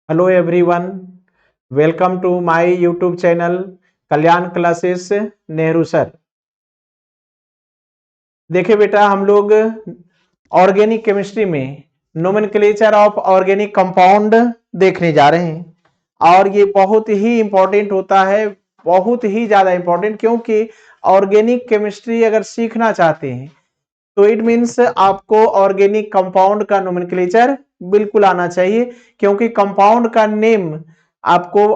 Hello everyone, welcome to my YouTube channel Kalyan classes Nehru sir. देखिए बेटा, हम लोग ऑर्गेनिक केमिस्ट्री में नोमेनक्लेचर ऑफ ऑर्गेनिक कंपाउंड देखने जा रहे हैं और ये बहुत ही इंपॉर्टेंट होता है, बहुत ही ज्यादा इंपॉर्टेंट। क्योंकि ऑर्गेनिक केमिस्ट्री अगर सीखना चाहते हैं तो इट मीन्स आपको ऑर्गेनिक कंपाउंड का नोमेनक्लेचर बिल्कुल आना चाहिए, क्योंकि कंपाउंड का नेम आपको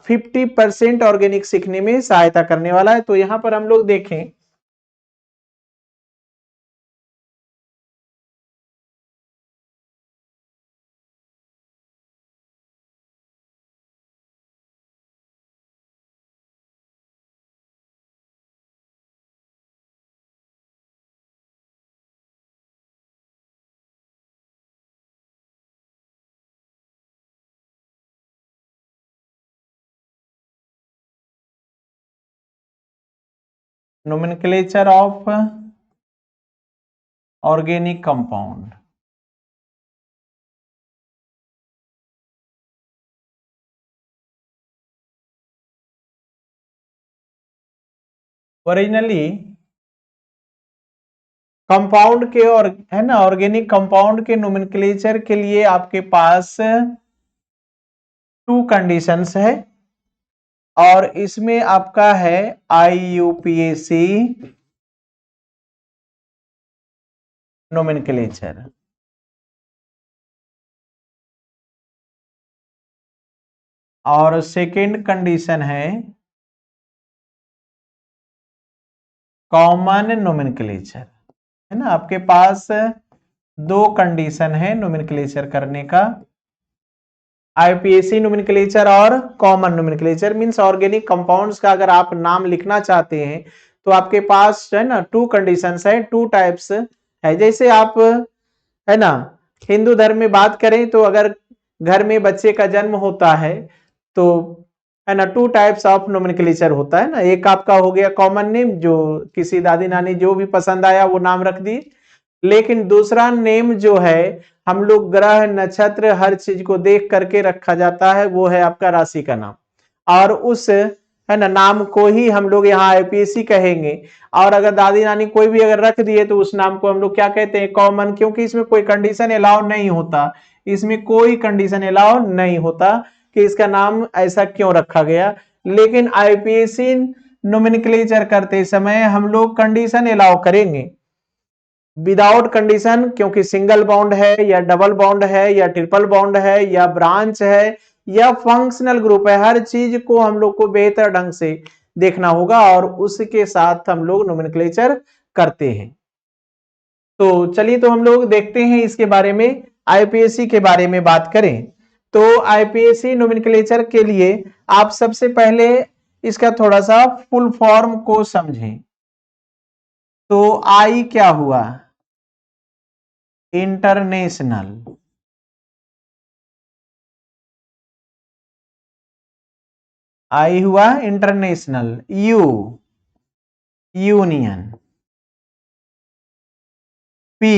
50% ऑर्गेनिक सीखने में सहायता करने वाला है। तो यहां पर हम लोग देखें, nomenclature of organic compound. Originally compound के और है ना, ऑर्गेनिक कंपाउंड के नोमेनक्लेचर के लिए आपके पास 2 कंडीशंस है और इसमें आपका है IUPAC नोमेनक्लेचर। और सेकेंड कंडीशन है कॉमन नोमेनक्लेचर। है ना, आपके पास 2 कंडीशन है नोमेनक्लेचर करने का, IUPAC नोमेनक्लेचर और common nomenclature. Means organic compounds का अगर आप नाम लिखना चाहते हैं तो आपके पास है ना 2 कंडीशंस है, 2 टाइप्स है। जैसे आप है ना हिंदू धर्म में बात करें तो अगर घर में बच्चे का जन्म होता है तो है ना 2 टाइप्स ऑफ नोमेनक्लेचर होता है ना। एक आपका हो गया कॉमन नेम, जो किसी दादी नानी जो भी पसंद आया वो नाम रख दिए। लेकिन दूसरा नेम जो है हम लोग ग्रह नक्षत्र हर चीज को देख करके रखा जाता है, वो है आपका राशि का नाम। और उस है ना नाम को ही हम लोग यहाँ IUPAC कहेंगे। और अगर दादी नानी कोई भी अगर रख दिए तो उस नाम को हम लोग क्या कहते हैं, कॉमन। क्योंकि इसमें कोई कंडीशन अलाउ नहीं होता, इसमें कोई कंडीशन अलाउ नहीं होता कि इसका नाम ऐसा क्यों रखा गया। लेकिन IUPAC नोमेनक्लेचर करते समय हम लोग कंडीशन अलाउ करेंगे, विदाउट कंडीशन। क्योंकि सिंगल बॉन्ड है या डबल बॉन्ड है या ट्रिपल बॉन्ड है या ब्रांच है या फंक्शनल ग्रुप है, हर चीज को हम लोग को बेहतर ढंग से देखना होगा और उसके साथ हम लोग नोमेनक्लेचर करते हैं। तो चलिए, तो हम लोग देखते हैं इसके बारे में। IUPAC के बारे में बात करें तो IUPAC नोमेनक्लेचर के लिए आप सबसे पहले इसका थोड़ा सा फुल फॉर्म को समझें। तो आई क्या हुआ, इंटरनेशनल। आई हुआ international, you union, P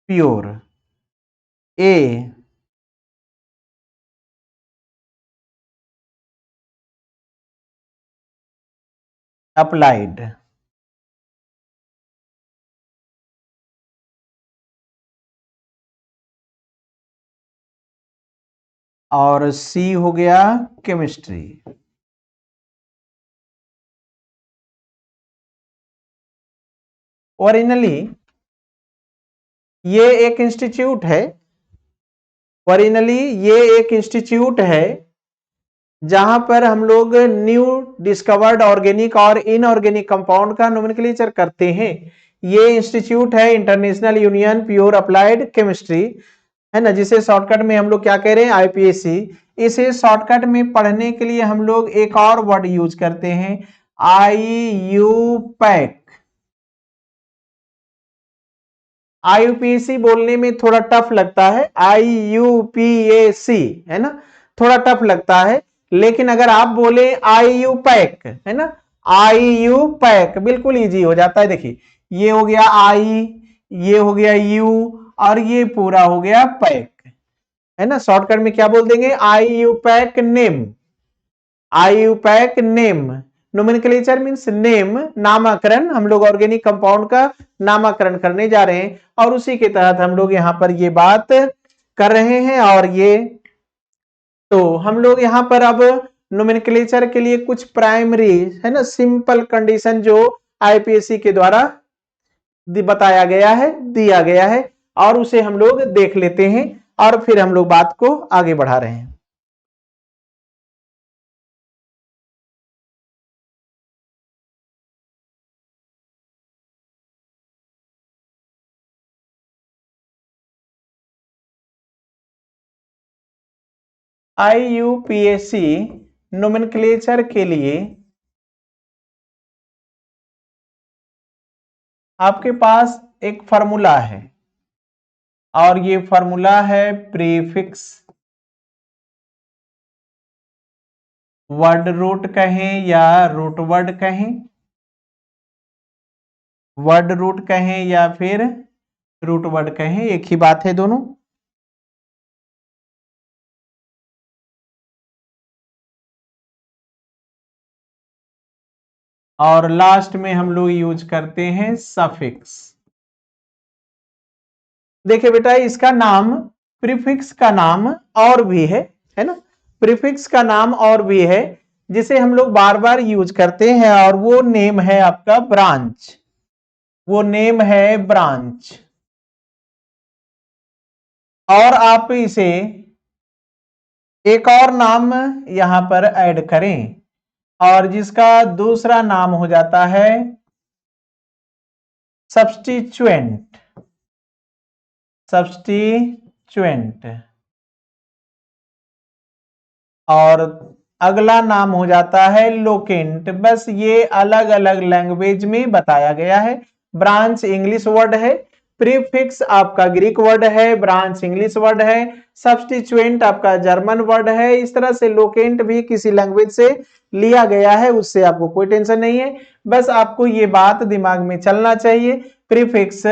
pure, A applied, और सी हो गया केमिस्ट्री। ओरिजिनली ये एक इंस्टीट्यूट है, ओरिजिनली ये एक इंस्टीट्यूट है जहां पर हम लोग न्यू डिस्कवर्ड ऑर्गेनिक और इनऑर्गेनिक कंपाउंड का नोमेनक्लेचर करते हैं। ये इंस्टीट्यूट है international union pure applied chemistry, है ना, जिसे शॉर्टकट में हम लोग क्या कह रहे हैं, IUPAC। इसे शॉर्टकट में पढ़ने के लिए हम लोग एक और वर्ड यूज करते हैं, IUPAC। IUPAC बोलने में थोड़ा टफ लगता है, IUPAC है ना, थोड़ा टफ लगता है। लेकिन अगर आप बोले IUPAC है ना, IUPAC बिल्कुल इजी हो जाता है। देखिए, ये हो गया आई, ये हो गया यू और ये पूरा हो गया पैक, है ना। शॉर्टकट में क्या बोल देंगे, IUPAC name, IUPAC name. Nomenclature means name, नामकरण। हम लोग ऑर्गेनिक कंपाउंड का नामकरण करने जा रहे हैं और उसी के तहत हम लोग यहाँ पर ये बात कर रहे हैं। और ये तो हम लोग यहाँ पर अब नोमेनक्लेचर के लिए कुछ प्राइमरी, है ना, सिंपल कंडीशन जो IPSC के द्वारा बताया गया है, दिया गया है, और उसे हम लोग देख लेते हैं और फिर हम लोग बात को आगे बढ़ा रहे हैं। IUPAC नोमेनक्लेचर के लिए आपके पास एक फॉर्मूला है और ये फॉर्मूला है प्रीफिक्स, वर्ड रूट कहें या रूट वर्ड कहें, वर्ड रूट कहें या फिर रूट वर्ड कहें, एक ही बात है दोनों। और लास्ट में हम लोग यूज करते हैं सफिक्स। देखिए बेटा, इसका नाम, प्रीफिक्स का नाम और भी है ना, प्रीफिक्स का नाम और भी है जिसे हम लोग बार बार यूज करते हैं और वो नेम है आपका ब्रांच, वो नेम है ब्रांच। और आप इसे एक और नाम यहां पर ऐड करें और जिसका दूसरा नाम हो जाता है सब्स्टिट्यूएंट, सब्स्टिट्यूएंट। और अगला नाम हो जाता है लोकेंट। बस ये अलग अलग लैंग्वेज में बताया गया है। ब्रांच इंग्लिश वर्ड है, प्रीफिक्स आपका ग्रीक वर्ड है, ब्रांच इंग्लिश वर्ड है, सब्स्टिट्यूएंट आपका जर्मन वर्ड है। इस तरह से लोकेंट भी किसी लैंग्वेज से लिया गया है, उससे आपको कोई टेंशन नहीं है। बस आपको ये बात दिमाग में चलना चाहिए, प्रीफिक्स,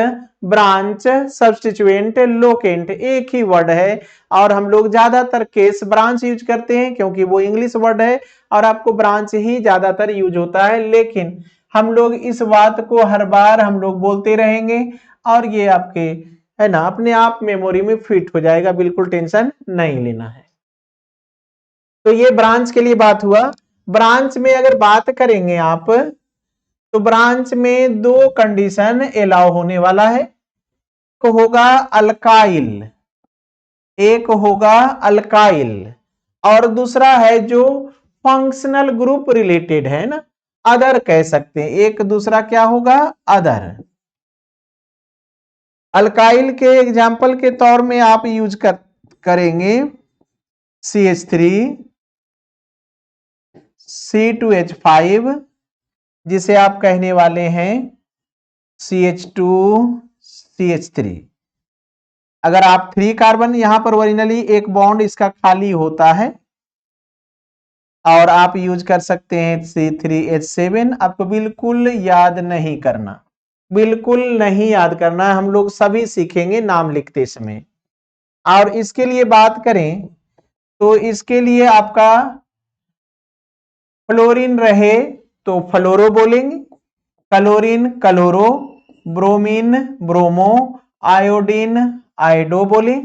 ब्रांच, सब्स्टिट्यूएंट, लोकेंट एक ही वर्ड है। और हम लोग ज्यादातर केस ब्रांच यूज करते हैं क्योंकि वो इंग्लिश वर्ड है और आपको ब्रांच ही ज्यादातर यूज होता है। लेकिन हम लोग इस बात को हर बार हम लोग बोलते रहेंगे और ये आपके, है ना, अपने आप मेमोरी में फिट हो जाएगा, बिल्कुल टेंशन नहीं लेना है। तो ये ब्रांच के लिए बात हुआ। ब्रांच में अगर बात करेंगे आप, तो ब्रांच में दो कंडीशन अलाउ होने वाला है। तो होगा अल्काइल, एक होगा अल्काइल और दूसरा है जो फंक्शनल ग्रुप रिलेटेड है ना, अदर कह सकते हैं। एक दूसरा क्या होगा, अदर। अल्काइल के एग्जाम्पल के तौर में आप यूज करेंगे CH3, C2H5, जिसे आप कहने वाले हैं CH2, CH3। अगर आप 3 कार्बन यहां पर ओरिजिनली एक बॉन्ड इसका खाली होता है और आप यूज कर सकते हैं C3H7। आपको बिल्कुल याद नहीं करना, बिल्कुल नहीं याद करना है, हम लोग सभी सीखेंगे नाम लिखते समय। और इसके लिए बात करें तो इसके लिए आपका फ्लोरीन रहे तो फ्लोरो बोलेंगे, chlorine chloro, bromine bromo, iodine iodo बोले।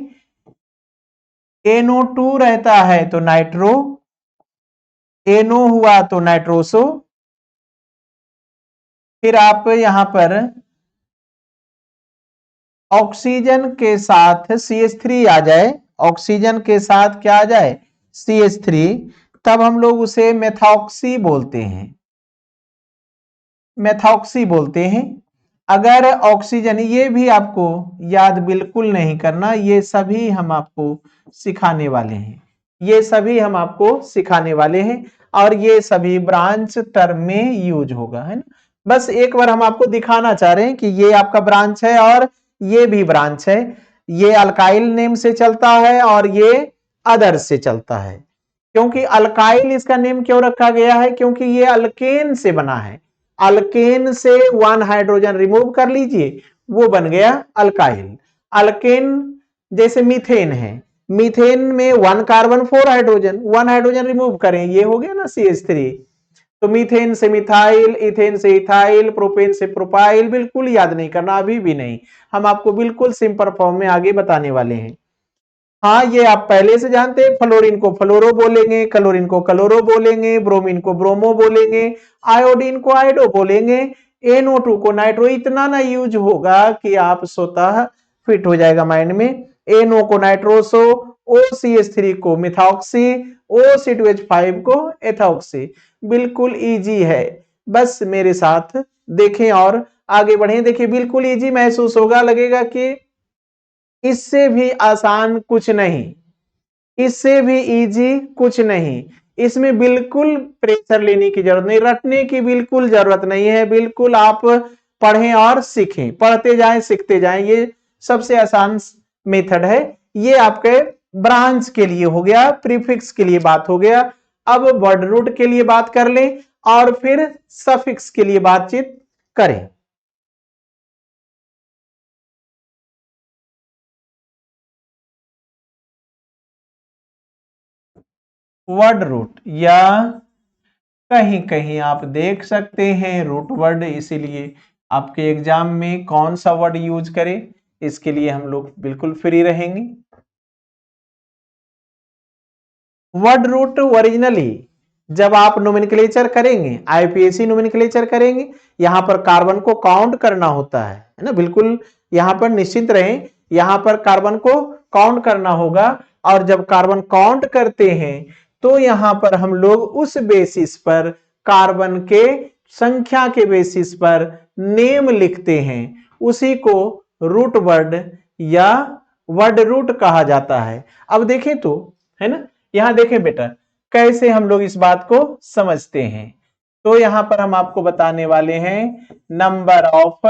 NO2 रहता है तो नाइट्रो, NO हुआ तो नाइट्रोसो। फिर आप यहां पर ऑक्सीजन के साथ CH3 आ जाए, ऑक्सीजन के साथ क्या आ जाए, CH3, तब हम लोग उसे मेथॉक्सी बोलते हैं, मेथॉक्सी बोलते हैं। अगर ऑक्सीजन, ये भी आपको याद बिल्कुल नहीं करना, ये सभी हम आपको सिखाने वाले हैं, ये सभी हम आपको सिखाने वाले हैं और ये सभी ब्रांच टर्म में यूज होगा, है ना। बस एक बार हम आपको दिखाना चाह रहे हैं कि ये आपका ब्रांच है और ये भी ब्रांच है। ये अल्काइल नेम से चलता है और ये अदर से चलता है। क्योंकि अल्काइल इसका नेम क्यों रखा गया है, क्योंकि ये अल्केन से बना है। अल्केन से 1 हाइड्रोजन रिमूव कर लीजिए, वो बन गया अल्काइल। अल्केन जैसे मीथेन है, मीथेन में 1 कार्बन 4 हाइड्रोजन, 1 हाइड्रोजन रिमूव करें, ये हो गया ना CH3। तो मीथेन से मिथाइल, इथेन से इथाइल, प्रोपेन से प्रोपाइल, बिल्कुल याद नहीं करना, अभी भी नहीं, हम आपको बिल्कुल सिंपल फॉर्म में आगे बताने वाले हैं। हाँ, ये आप पहले से जानते हैं, फ्लोरीन को फ्लोरो बोलेंगे, क्लोरीन को क्लोरो बोलेंगे, ब्रोमीन को ब्रोमो बोलेंगे, आयोडीन को आयोडो बोलेंगे, NO2 को नाइट्रो। इतना ना यूज होगा कि आप स्वतः फिट हो जाएगा माइंड में। NO को नाइट्रोसो, OCH3 को मिथॉक्सी, OC2H5 को एथॉक्सी। बिल्कुल इजी है, बस मेरे साथ देखें और आगे बढ़ें। देखिए बिल्कुल इजी महसूस होगा, लगेगा कि इससे भी आसान कुछ नहीं, इससे भी इजी कुछ नहीं। इसमें बिल्कुल प्रेशर लेने की जरूरत नहीं, रटने की बिल्कुल जरूरत नहीं है। बिल्कुल आप पढ़ें और सीखें, पढ़ते जाएं सीखते जाएं, ये सबसे आसान मेथड है। ये आपके ब्रांच के लिए हो गया, प्रीफिक्स के लिए बात हो गया। अब वर्ड रूट के लिए बात कर लें और फिर सफिक्स के लिए बातचीत करें। वर्ड रूट, या कहीं कहीं आप देख सकते हैं रूट वर्ड, इसीलिए आपके एग्जाम में कौन सा वर्ड यूज करें, इसके लिए हम लोग बिल्कुल फ्री रहेंगे। वर्ड रूट ओरिजिनली जब आप नोमेनक्लेचर करेंगे, आईपीएसी नोमेनक्लेचर करेंगे, यहां पर कार्बन को काउंट करना होता है ना, बिल्कुल यहां पर निश्चित रहें, यहां पर कार्बन को काउंट करना होगा। और जब कार्बन काउंट करते हैं तो यहां पर हम लोग उस बेसिस पर, कार्बन के संख्या के बेसिस पर नेम लिखते हैं, उसी को रूट वर्ड या वर्ड रूट कहा जाता है। अब देखें तो, है ना, यहां देखें बेटा कैसे हम लोग इस बात को समझते हैं। तो यहां पर हम आपको बताने वाले हैं नंबर ऑफ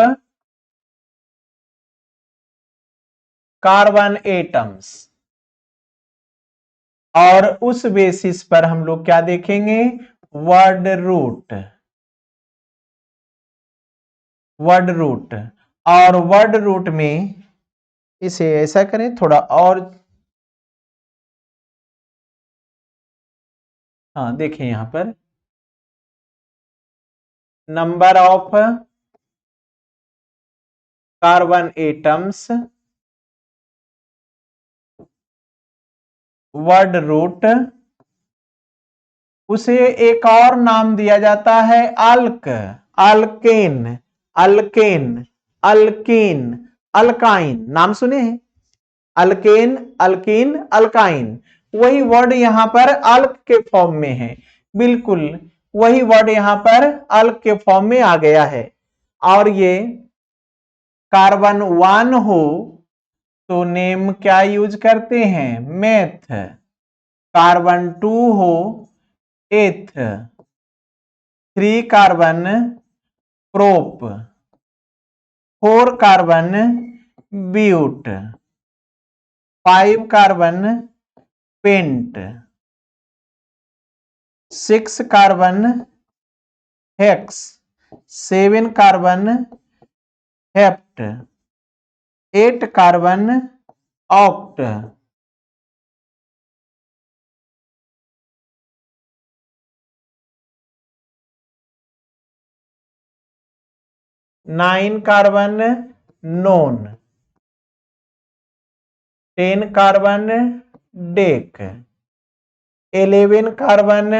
कार्बन एटम्स, और उस बेसिस पर हम लोग क्या देखेंगे, वर्ड रूट। वर्ड रूट, और वर्ड रूट में इसे ऐसा करें थोड़ा और, हाँ देखें यहां पर number of carbon atoms, word root, उसे एक और नाम दिया जाता है alk, alkane, alkane, alkene, alkyne, नाम सुने हैं, अल्केन, अल्कीन, अल्काइन। वही वर्ड यहां पर अल्क के फॉर्म में है, बिल्कुल वही वर्ड यहां पर अल्क के फॉर्म में आ गया है। और ये कार्बन 1 हो तो नेम क्या यूज करते हैं, मेथ। कार्बन 2 हो eth, 3 carbon prop, 4 carbon but, 5 carbon pent, 6 carbon hex, 7 carbon hept, 8 carbon oct, 9 carbon non, 10 carbon dec, 11 carbon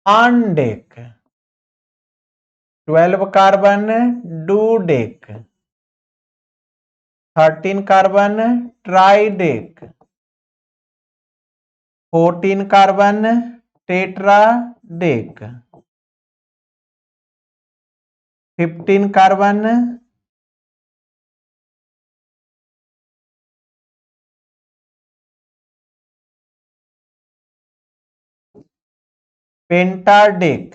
undec, 12 carbon dodec, 13 carbon tridec, 14 carbon tetradec, 15 carbon pentadec,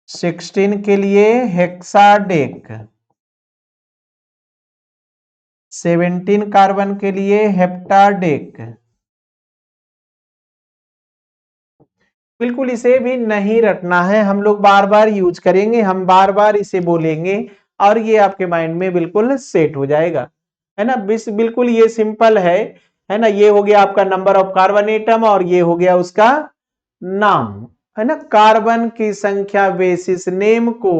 16 के लिए हेक्साडेक, 17 carbon के लिए हेप्टाडेक। बिल्कुल इसे भी नहीं रटना है, हम लोग बार बार यूज करेंगे, हम बार बार इसे बोलेंगे और ये आपके माइंड में बिल्कुल सेट हो जाएगा, है ना। बिल्कुल ये सिंपल है ना। ये हो गया आपका नंबर ऑफ कार्बन एटम और ये हो गया उसका नाम, है ना। कार्बन की संख्या बेसिस नेम को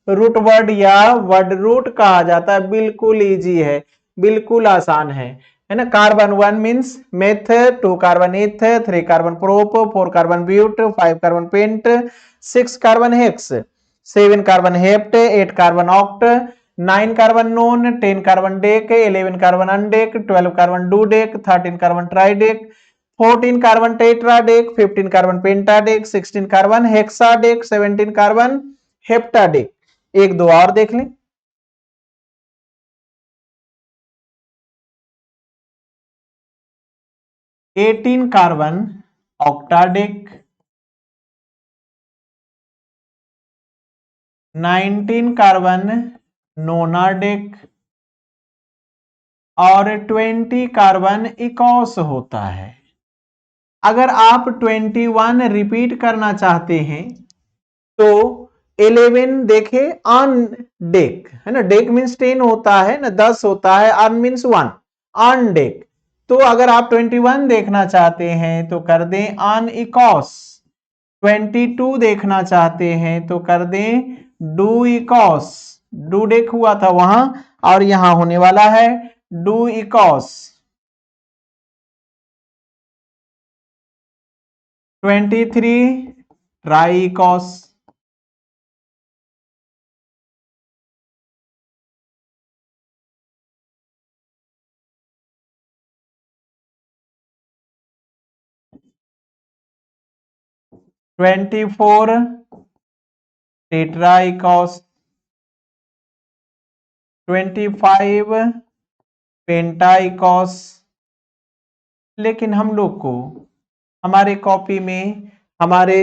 रूट वर्ड या वर्ड रूट कहा जाता है। बिल्कुल इजी है, बिल्कुल आसान है ना। Carbon 1 means meth, 2 carbon eth, 3 carbon prop, 4 carbon but, 5 carbon pent, 6 carbon hex, 7 carbon hept, 8 carbon oct, 9 carbon non, 10 carbon dec, 11 carbon undec, 12 carbon dodec, 13 carbon tridec, 14 carbon tetradec, 15 carbon pentadec, 16 carbon hexadec, 17 carbon heptadec. एक दो और देख लें। 18 carbon ऑक्टाडेक, 19 carbon नोनाडेक और 20 carbon इकॉस होता है। अगर आप 21 रिपीट करना चाहते हैं तो 11 देखे ऑन डेक, है ना। डेक मीन्स 10 होता है ना, 10 होता है। On means 1, on deck. तो अगर आप 21 देखना चाहते हैं तो कर दें ऑन इकॉस, 22 देखना चाहते हैं तो कर दें डू इकॉस, डू डेक हुआ था वहां और यहां होने वाला है डू इकॉस। 23 ट्राई इकॉस, 24 टेट्रा इकॉस, 25 पेंटा इकॉस। लेकिन हम लोग को हमारे कॉपी में, हमारे,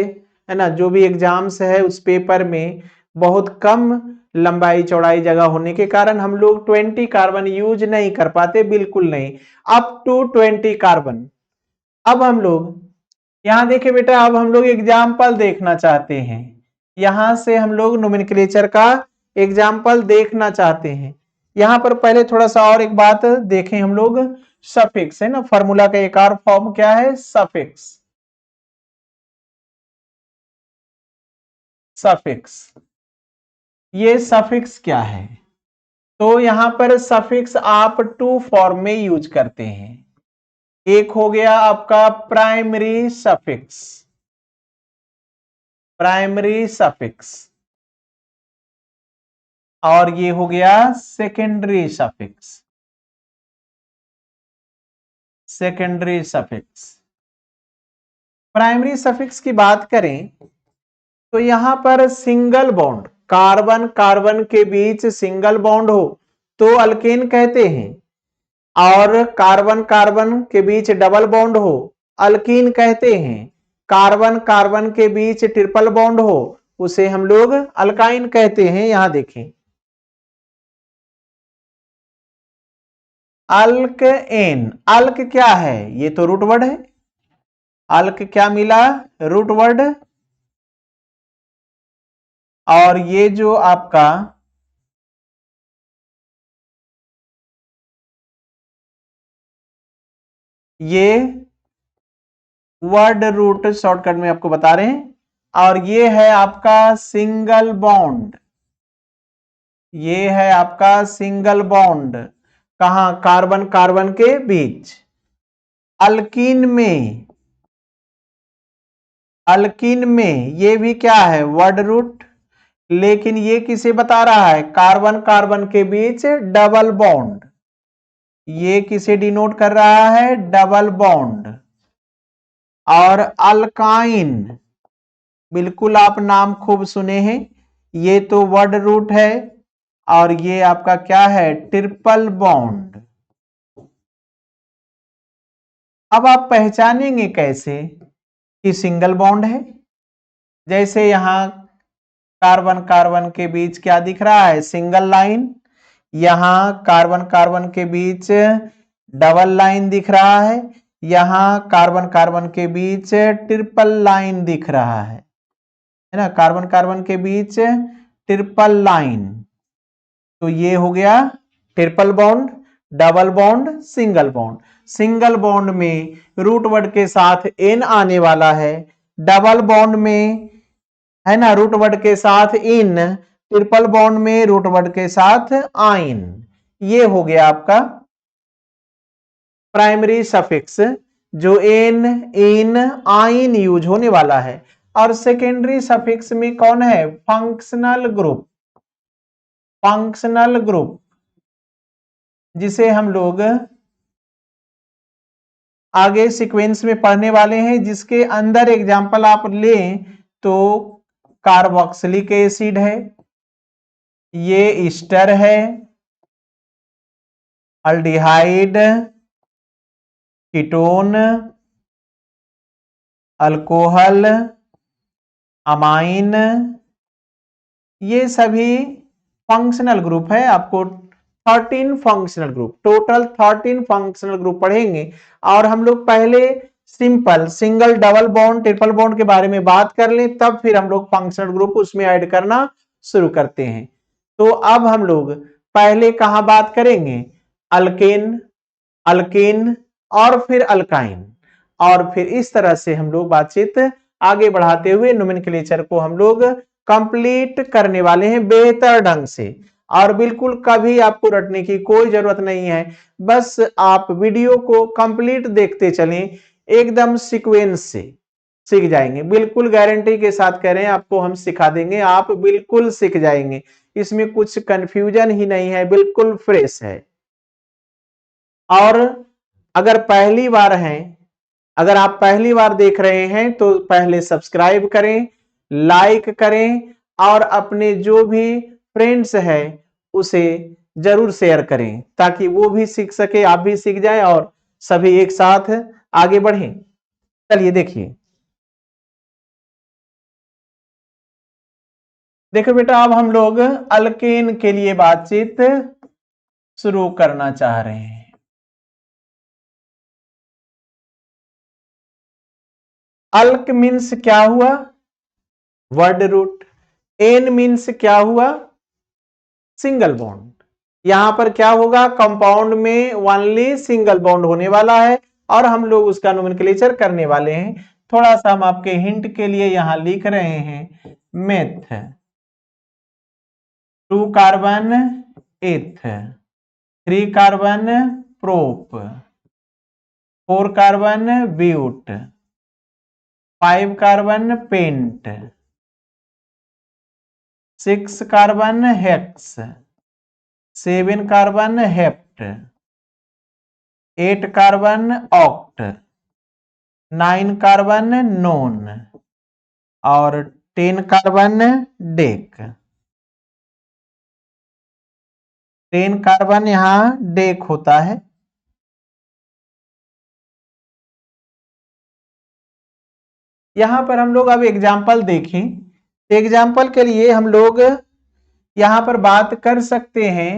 है ना, जो भी एग्जाम्स है उस पेपर में बहुत कम लंबाई चौड़ाई जगह होने के कारण हम लोग 20 कार्बन यूज नहीं कर पाते, बिल्कुल नहीं। Up to 20 carbon. अब हम लोग यहां देखे बेटा, अब हम लोग एग्जाम्पल देखना चाहते हैं। यहां से हम लोग नोमेनक्लेचर का एग्जाम्पल देखना चाहते हैं। यहां पर पहले थोड़ा सा और एक बात देखें हम लोग, सफिक्स, है ना। फॉर्मूला का एक और फॉर्म क्या है, सफिक्स। सफिक्स, ये सफिक्स क्या है? तो यहां पर सफिक्स आप टू फॉर्म में यूज करते हैं। एक हो गया आपका प्राइमरी सफिक्स, प्राइमरी सफिक्स, और ये हो गया secondary suffix, secondary suffix. Primary suffix की बात करें तो यहां पर सिंगल बॉन्ड, कार्बन कार्बन के बीच सिंगल बॉन्ड हो तो अल्केन कहते हैं, और कार्बन कार्बन के बीच डबल बॉन्ड हो अल्कीन कहते हैं। कार्बन कार्बन के बीच ट्रिपल बॉन्ड हो उसे हम लोग अल्काइन कहते हैं। यहां देखें, अल्क एन, अल्क क्या है, ये तो रूट वर्ड है। अल्क क्या मिला, रूट वर्ड। और ये जो आपका ये वर्ड रूट शॉर्टकट में आपको बता रहे हैं। और ये है आपका सिंगल बॉन्ड, ये है आपका सिंगल बॉन्ड। कहां, कार्बन कार्बन के बीच। अल्कीन में, अल्कीन में ये भी क्या है, वर्ड रूट। लेकिन ये किसे बता रहा है, कार्बन कार्बन के बीच डबल बॉन्ड। ये किसे डिनोट कर रहा है, डबल बॉन्ड। और अल्काइन, बिल्कुल आप नाम खूब सुने हैं, ये तो वर्ड रूट है। और ये आपका क्या है, ट्रिपल बॉन्ड। अब आप पहचानेंगे कैसे कि सिंगल बॉन्ड है? जैसे यहां कार्बन कार्बन के बीच क्या दिख रहा है, सिंगल लाइन। यहां कार्बन कार्बन के बीच डबल लाइन दिख रहा है। यहां कार्बन कार्बन के बीच ट्रिपल लाइन दिख रहा है ना। कार्बन कार्बन के बीच ट्रिपल लाइन। तो ये हो गया triple bond, double bond, single bond. Single bond में रूट वर्ड के साथ एन आने वाला है, डबल बॉन्ड में है ना रूट वर्ड के साथ इन, ट्रिपल बॉन्ड में रूट वर्ड के साथ आइन। ये हो गया आपका प्राइमरी सफिक्स जो एन, इन, आइन यूज होने वाला है। और सेकेंडरी सफिक्स में कौन है? Functional group. फंक्शनल ग्रुप जिसे हम लोग आगे सीक्वेंस में पढ़ने वाले हैं, जिसके अंदर एग्जाम्पल आप लें तो कार्बोक्सिलिक एसिड है, ये ईस्टर है, अल्डिहाइड, कीटोन, अल्कोहल, अमाइन, ये सभी फंक्शनल ग्रुप है। आपको 13 functional group, total 13 functional group पढ़ेंगे। और हम लोग पहले simple single, double bond, triple bond के बारे में बात कर लें, तब फिर हम लोग फंक्शनल ग्रुप उसमें ऐड करना शुरू करते हैं। तो अब हम लोग पहले कहां बात करेंगे? अल्केन, अल्केन और फिर अल्काइन, और फिर इस तरह से हम लोग बातचीत आगे बढ़ाते हुए नोमेनक्लेचर को हम लोग कंप्लीट करने वाले हैं बेहतर ढंग से। और बिल्कुल कभी आपको रटने की कोई जरूरत नहीं है, बस आप वीडियो को कंप्लीट देखते चलें, एकदम सीक्वेंस से सीख जाएंगे। बिल्कुल गारंटी के साथ कह रहे हैं, आपको हम सिखा देंगे, आप बिल्कुल सीख जाएंगे। इसमें कुछ कंफ्यूजन ही नहीं है, बिल्कुल फ्रेश है। और अगर पहली बार हैं, अगर आप पहली बार देख रहे हैं तो पहले सब्सक्राइब करें, लाइक करें और अपने जो भी फ्रेंड्स हैं उसे जरूर शेयर करें, ताकि वो भी सीख सके, आप भी सीख जाएं और सभी एक साथ आगे बढ़ें। चलिए देखिए, देखो बेटा, अब हम लोग अल्केन के लिए बातचीत शुरू करना चाह रहे हैं। अल्क मीन्स क्या हुआ? Word root. एन मीन्स क्या हुआ? Single bond. यहां पर क्या होगा? कंपाउंड में ओनली सिंगल बॉन्ड होने वाला है और हम लोग उसका नोमेनक्लेचर करने वाले हैं। थोड़ा सा हम आपके हिंट के लिए यहां लिख रहे हैं meth. 2 carbon eth, 3 carbon prop, 4 carbon but, 5 carbon pent, 6 carbon hex, 7 carbon hept, 8 carbon oct, 9 carbon non और 10 कार्बन डेक। 10 कार्बन यहां डेक होता है। यहां पर हम लोग अब एग्जाम्पल देखें। एग्जाम्पल के लिए हम लोग यहां पर बात कर सकते हैं।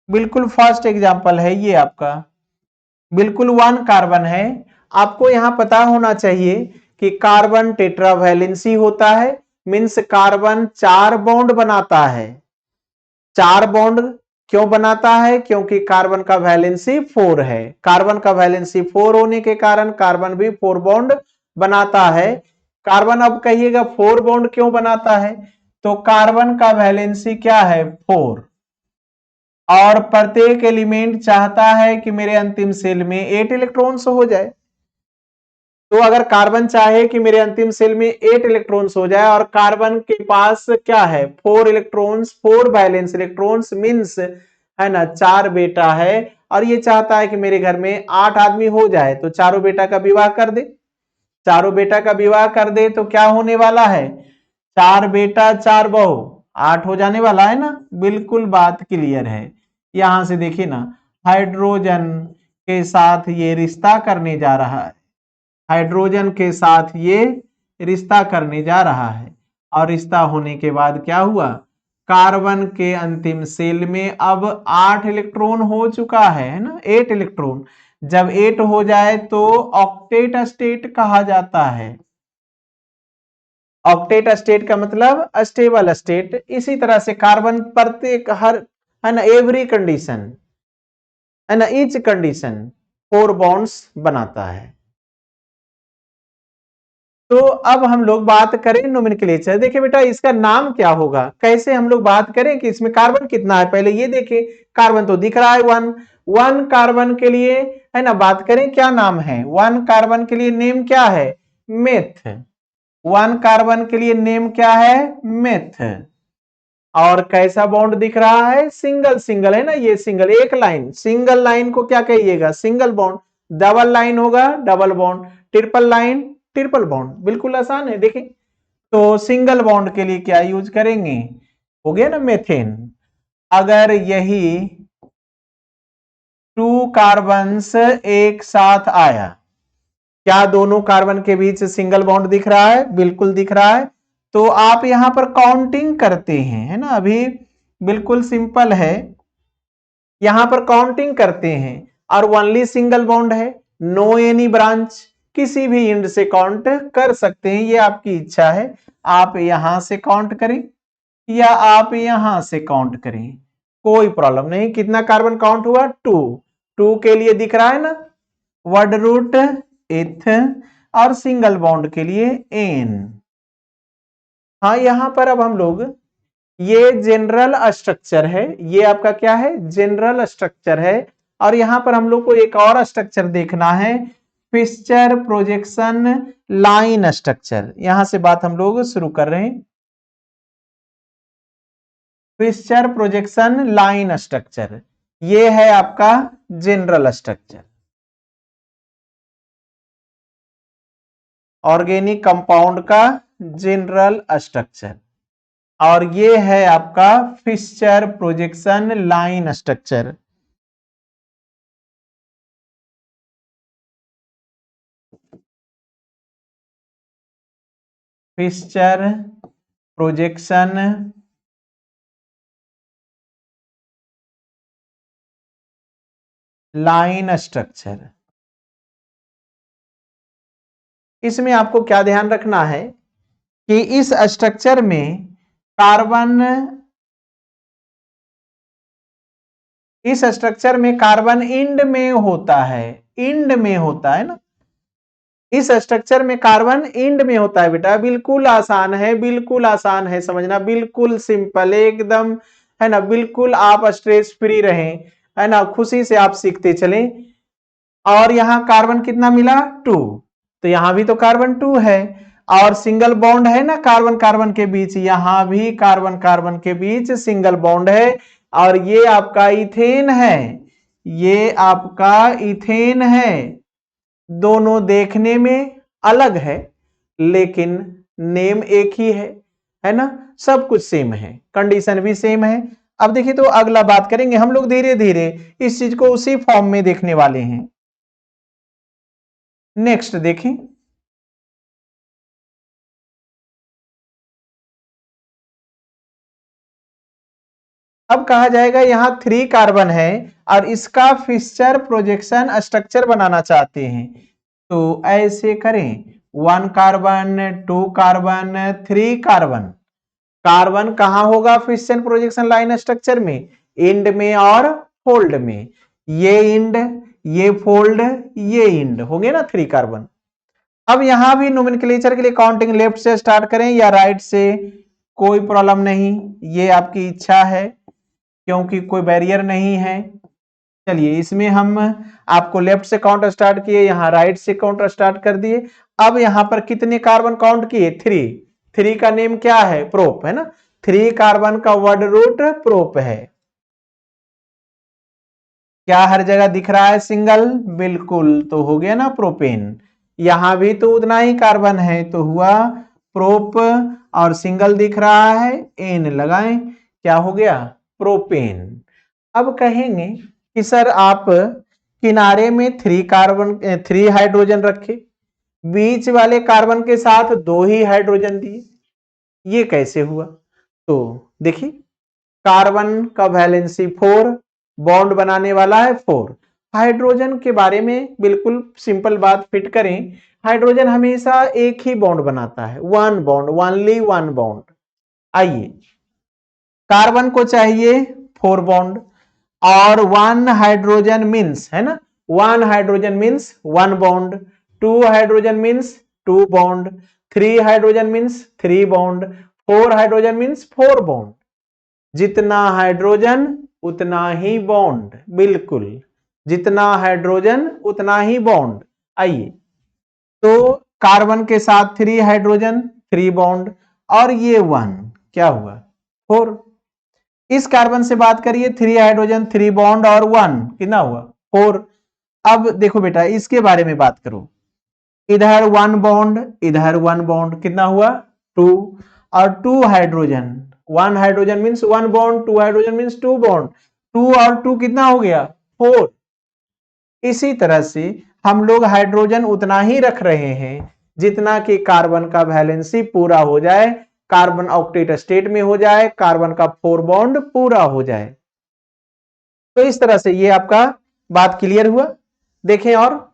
बिल्कुल फर्स्ट एग्जाम्पल है ये आपका, बिल्कुल 1 कार्बन है। आपको यहां पता होना चाहिए कि कार्बन टेट्रावैलेंसी होता है, मीन्स कार्बन 4 बॉन्ड बनाता है। 4 बॉन्ड क्यों बनाता है? क्योंकि कार्बन का वैलेंसी 4 है। कार्बन का वैलेंसी 4 होने के कारण कार्बन भी 4 बॉन्ड बनाता है। कार्बन अब कहिएगा 4 बॉन्ड क्यों बनाता है? तो कार्बन का वैलेंसी क्या है? 4। और प्रत्येक एलिमेंट चाहता है कि मेरे अंतिम सेल में 8 इलेक्ट्रॉन्स हो जाए। तो अगर कार्बन चाहे कि मेरे अंतिम सेल में 8 इलेक्ट्रॉन्स हो जाए और कार्बन के पास क्या है? 4 इलेक्ट्रॉन्स, 4 वैलेंस इलेक्ट्रॉन्स, मीन्स है ना 4 बेटा है, और ये चाहता है कि मेरे घर में 8 आदमी हो जाए, तो चारों बेटा का विवाह कर दे। चारों बेटा का विवाह कर दे तो क्या होने वाला है? 4 बेटा 4 बहू, 8 हो जाने वाला है ना। बिल्कुल बात क्लियर है। यहां से देखिए ना, हाइड्रोजन के साथ ये रिश्ता करने जा रहा है, हाइड्रोजन के साथ ये रिश्ता करने जा रहा है, और रिश्ता होने के बाद क्या हुआ? कार्बन के अंतिम सेल में अब 8 इलेक्ट्रॉन हो चुका है ना, 8 इलेक्ट्रॉन। जब 8 हो जाए तो ऑक्टेट स्टेट कहा जाता है। ऑक्टेट स्टेट का मतलब स्टेबल स्टेट। इसी तरह से कार्बन प्रत्येक हर, है ना, एवरी कंडीशन, है ना, ईच कंडीशन 4 बॉन्ड्स बनाता है। तो अब हम लोग बात करें नोमेनक्लेचर। देखिए बेटा इसका नाम क्या होगा, कैसे हम लोग बात करें कि इसमें कार्बन कितना है। पहले ये देखें, कार्बन तो दिख रहा है 1, 1 कार्बन के लिए, है ना, बात करें क्या नाम है। 1 कार्बन के लिए नेम क्या है, मेथ। 1 कार्बन के लिए नेम क्या है, मेथ। और कैसा बॉन्ड दिख रहा है, सिंगल सिंगल, है ना, ये सिंगल, एक लाइन, सिंगल लाइन को क्या कहिएगा, सिंगल बॉन्ड। डबल लाइन होगा double bond, triple line triple bond. बिल्कुल आसान है। देखिए तो सिंगल बॉन्ड के लिए क्या यूज करेंगे, हो गया ना, मेथेन। अगर यही 2 कार्बन्स एक साथ आया, क्या दोनों कार्बन के बीच सिंगल बॉन्ड दिख रहा है, बिल्कुल दिख रहा है। तो आप यहां पर काउंटिंग करते हैं, है ना, अभी बिल्कुल सिंपल है, यहां पर काउंटिंग करते हैं और ओनली सिंगल बॉन्ड है, नो एनी ब्रांच, किसी भी एंड से काउंट कर सकते हैं, ये आपकी इच्छा है। आप यहां से काउंट करें या आप यहां से काउंट करें, कोई प्रॉब्लम नहीं। कितना कार्बन काउंट हुआ, 2, 2 के लिए दिख रहा है ना वर्ड रूट एथ, और सिंगल बॉन्ड के लिए एन। हाँ यहां पर अब हम लोग, ये जनरल स्ट्रक्चर है, ये आपका क्या है, जनरल स्ट्रक्चर है। और यहां पर हम लोग को एक और स्ट्रक्चर देखना है, फिक्सचर प्रोजेक्शन लाइन स्ट्रक्चर। यहां से बात हम लोग शुरू कर रहे हैं, फिक्सचर प्रोजेक्शन लाइन स्ट्रक्चर, ये है आपका जनरल स्ट्रक्चर, ऑर्गेनिक कंपाउंड का जनरल स्ट्रक्चर। और ये है आपका fixture projection line structure. Fixture projection line structure. इसमें आपको क्या ध्यान रखना है कि इस स्ट्रक्चर में कार्बन, इस स्ट्रक्चर में कार्बन इंड में होता है, इंड में होता है ना, इस स्ट्रक्चर में कार्बन इंड में होता है बेटा। बिल्कुल आसान है, बिल्कुल आसान है समझना, बिल्कुल सिंपल एकदम, है ना, बिल्कुल आप स्ट्रेस फ्री रहें, है ना, खुशी से आप सीखते चलें। और यहां कार्बन कितना मिला, 2, तो यहां भी तो कार्बन 2 है, और सिंगल बॉन्ड है ना कार्बन कार्बन के बीच, यहां भी कार्बन कार्बन के बीच सिंगल बॉन्ड है। और ये आपका इथेन है, ये आपका इथेन है। दोनों देखने में अलग है लेकिन नेम एक ही है ना, सब कुछ सेम है, कंडीशन भी सेम है। अब देखिए तो अगला बात करेंगे हम लोग, धीरे धीरे इस चीज को उसी फॉर्म में देखने वाले हैं। नेक्स्ट देखें, अब कहा जाएगा यहां 3 कार्बन है और इसका फिक्सचर प्रोजेक्शन स्ट्रक्चर बनाना चाहते हैं, तो ऐसे करें, 1 कार्बन, 2 कार्बन, 3 कार्बन। कार्बन कहां होगा फिक्सचर प्रोजेक्शन लाइन स्ट्रक्चर में, इंड में और फोल्ड में। ये इंड, ये फोल्ड, ये इंड हो गए ना 3 कार्बन। अब यहां भी नोमेनक्लेचर के लिए काउंटिंग लेफ्ट से स्टार्ट करें या राइट से, कोई प्रॉब्लम नहीं, ये आपकी इच्छा है, क्योंकि कोई बैरियर नहीं है। चलिए इसमें हम आपको लेफ्ट से काउंट स्टार्ट किए, यहां राइट से काउंट स्टार्ट कर दिए। अब यहां पर कितने कार्बन काउंट किए, 3, 3 का नेम क्या है, प्रोप, है ना, 3 कार्बन का वर्ड रूट प्रोप है। क्या हर जगह दिख रहा है सिंगल, बिल्कुल, तो हो गया ना प्रोपेन। यहां भी तो उतना ही कार्बन है तो हुआ प्रोप, और सिंगल दिख रहा है, एन लगाएं, क्या हो गया, प्रोपेन। अब कहेंगे कि सर आप किनारे में 3 कार्बन, 3 हाइड्रोजन रखे, बीच वाले कार्बन के साथ 2 ही हाइड्रोजन दिए, ये कैसे हुआ। तो देखिए कार्बन का वैलेंसी 4, बॉन्ड बनाने वाला है 4, हाइड्रोजन के बारे में बिल्कुल सिंपल बात फिट करें, हाइड्रोजन हमेशा एक ही बॉन्ड बनाता है, one bond, only one bond. आइए, कार्बन को चाहिए 4 बॉन्ड, और वन हाइड्रोजन मीन्स, है ना, one hydrogen means 1 bond, 2 hydrogen means 2 bond, 3 hydrogen means 3 bond, 4 hydrogen means 4 bond. जितना हाइड्रोजन उतना ही बॉन्ड, बिल्कुल, जितना हाइड्रोजन उतना ही बॉन्ड। आइए, तो कार्बन के साथ 3 हाइड्रोजन 3 बॉन्ड, और ये 1 क्या हुआ 4। इस कार्बन से बात करिए, 3 हाइड्रोजन 3 बॉन्ड और 1 कितना हुआ 4। अब देखो बेटा, इसके बारे में बात करो, इधर 1 बॉन्ड इधर 1 बॉन्ड, कितना हुआ 2, और 2 hydrogen, 1 hydrogen means 1 bond, 2 hydrogen means 2 bond, 2 और 2 कितना हो गया 4। इसी तरह से हम लोग हाइड्रोजन उतना ही रख रहे हैं जितना कि कार्बन का वैलेंसी पूरा हो जाए, कार्बन ऑक्टेट स्टेट में हो जाए, कार्बन का 4 बॉन्ड पूरा हो जाए। तो इस तरह से ये आपका बात क्लियर हुआ। देखें, और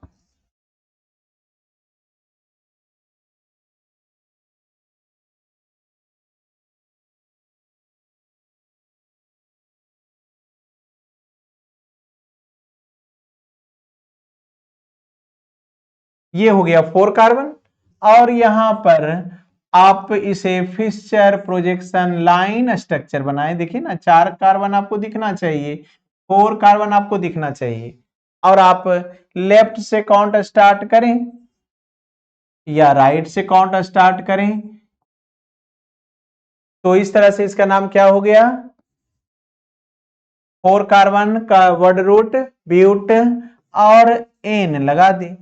ये हो गया 4 कार्बन, और यहां पर आप इसे फिशर प्रोजेक्शन लाइन स्ट्रक्चर बनाए। देखिए ना, 4 कार्बन आपको दिखना चाहिए, 4 कार्बन आपको दिखना चाहिए, और आप लेफ्ट से काउंट स्टार्ट करें या राइट से काउंट स्टार्ट करें, तो इस तरह से इसका नाम क्या हो गया, 4 कार्बन का वर्ड रूट ब्यूट और एन लगा दें।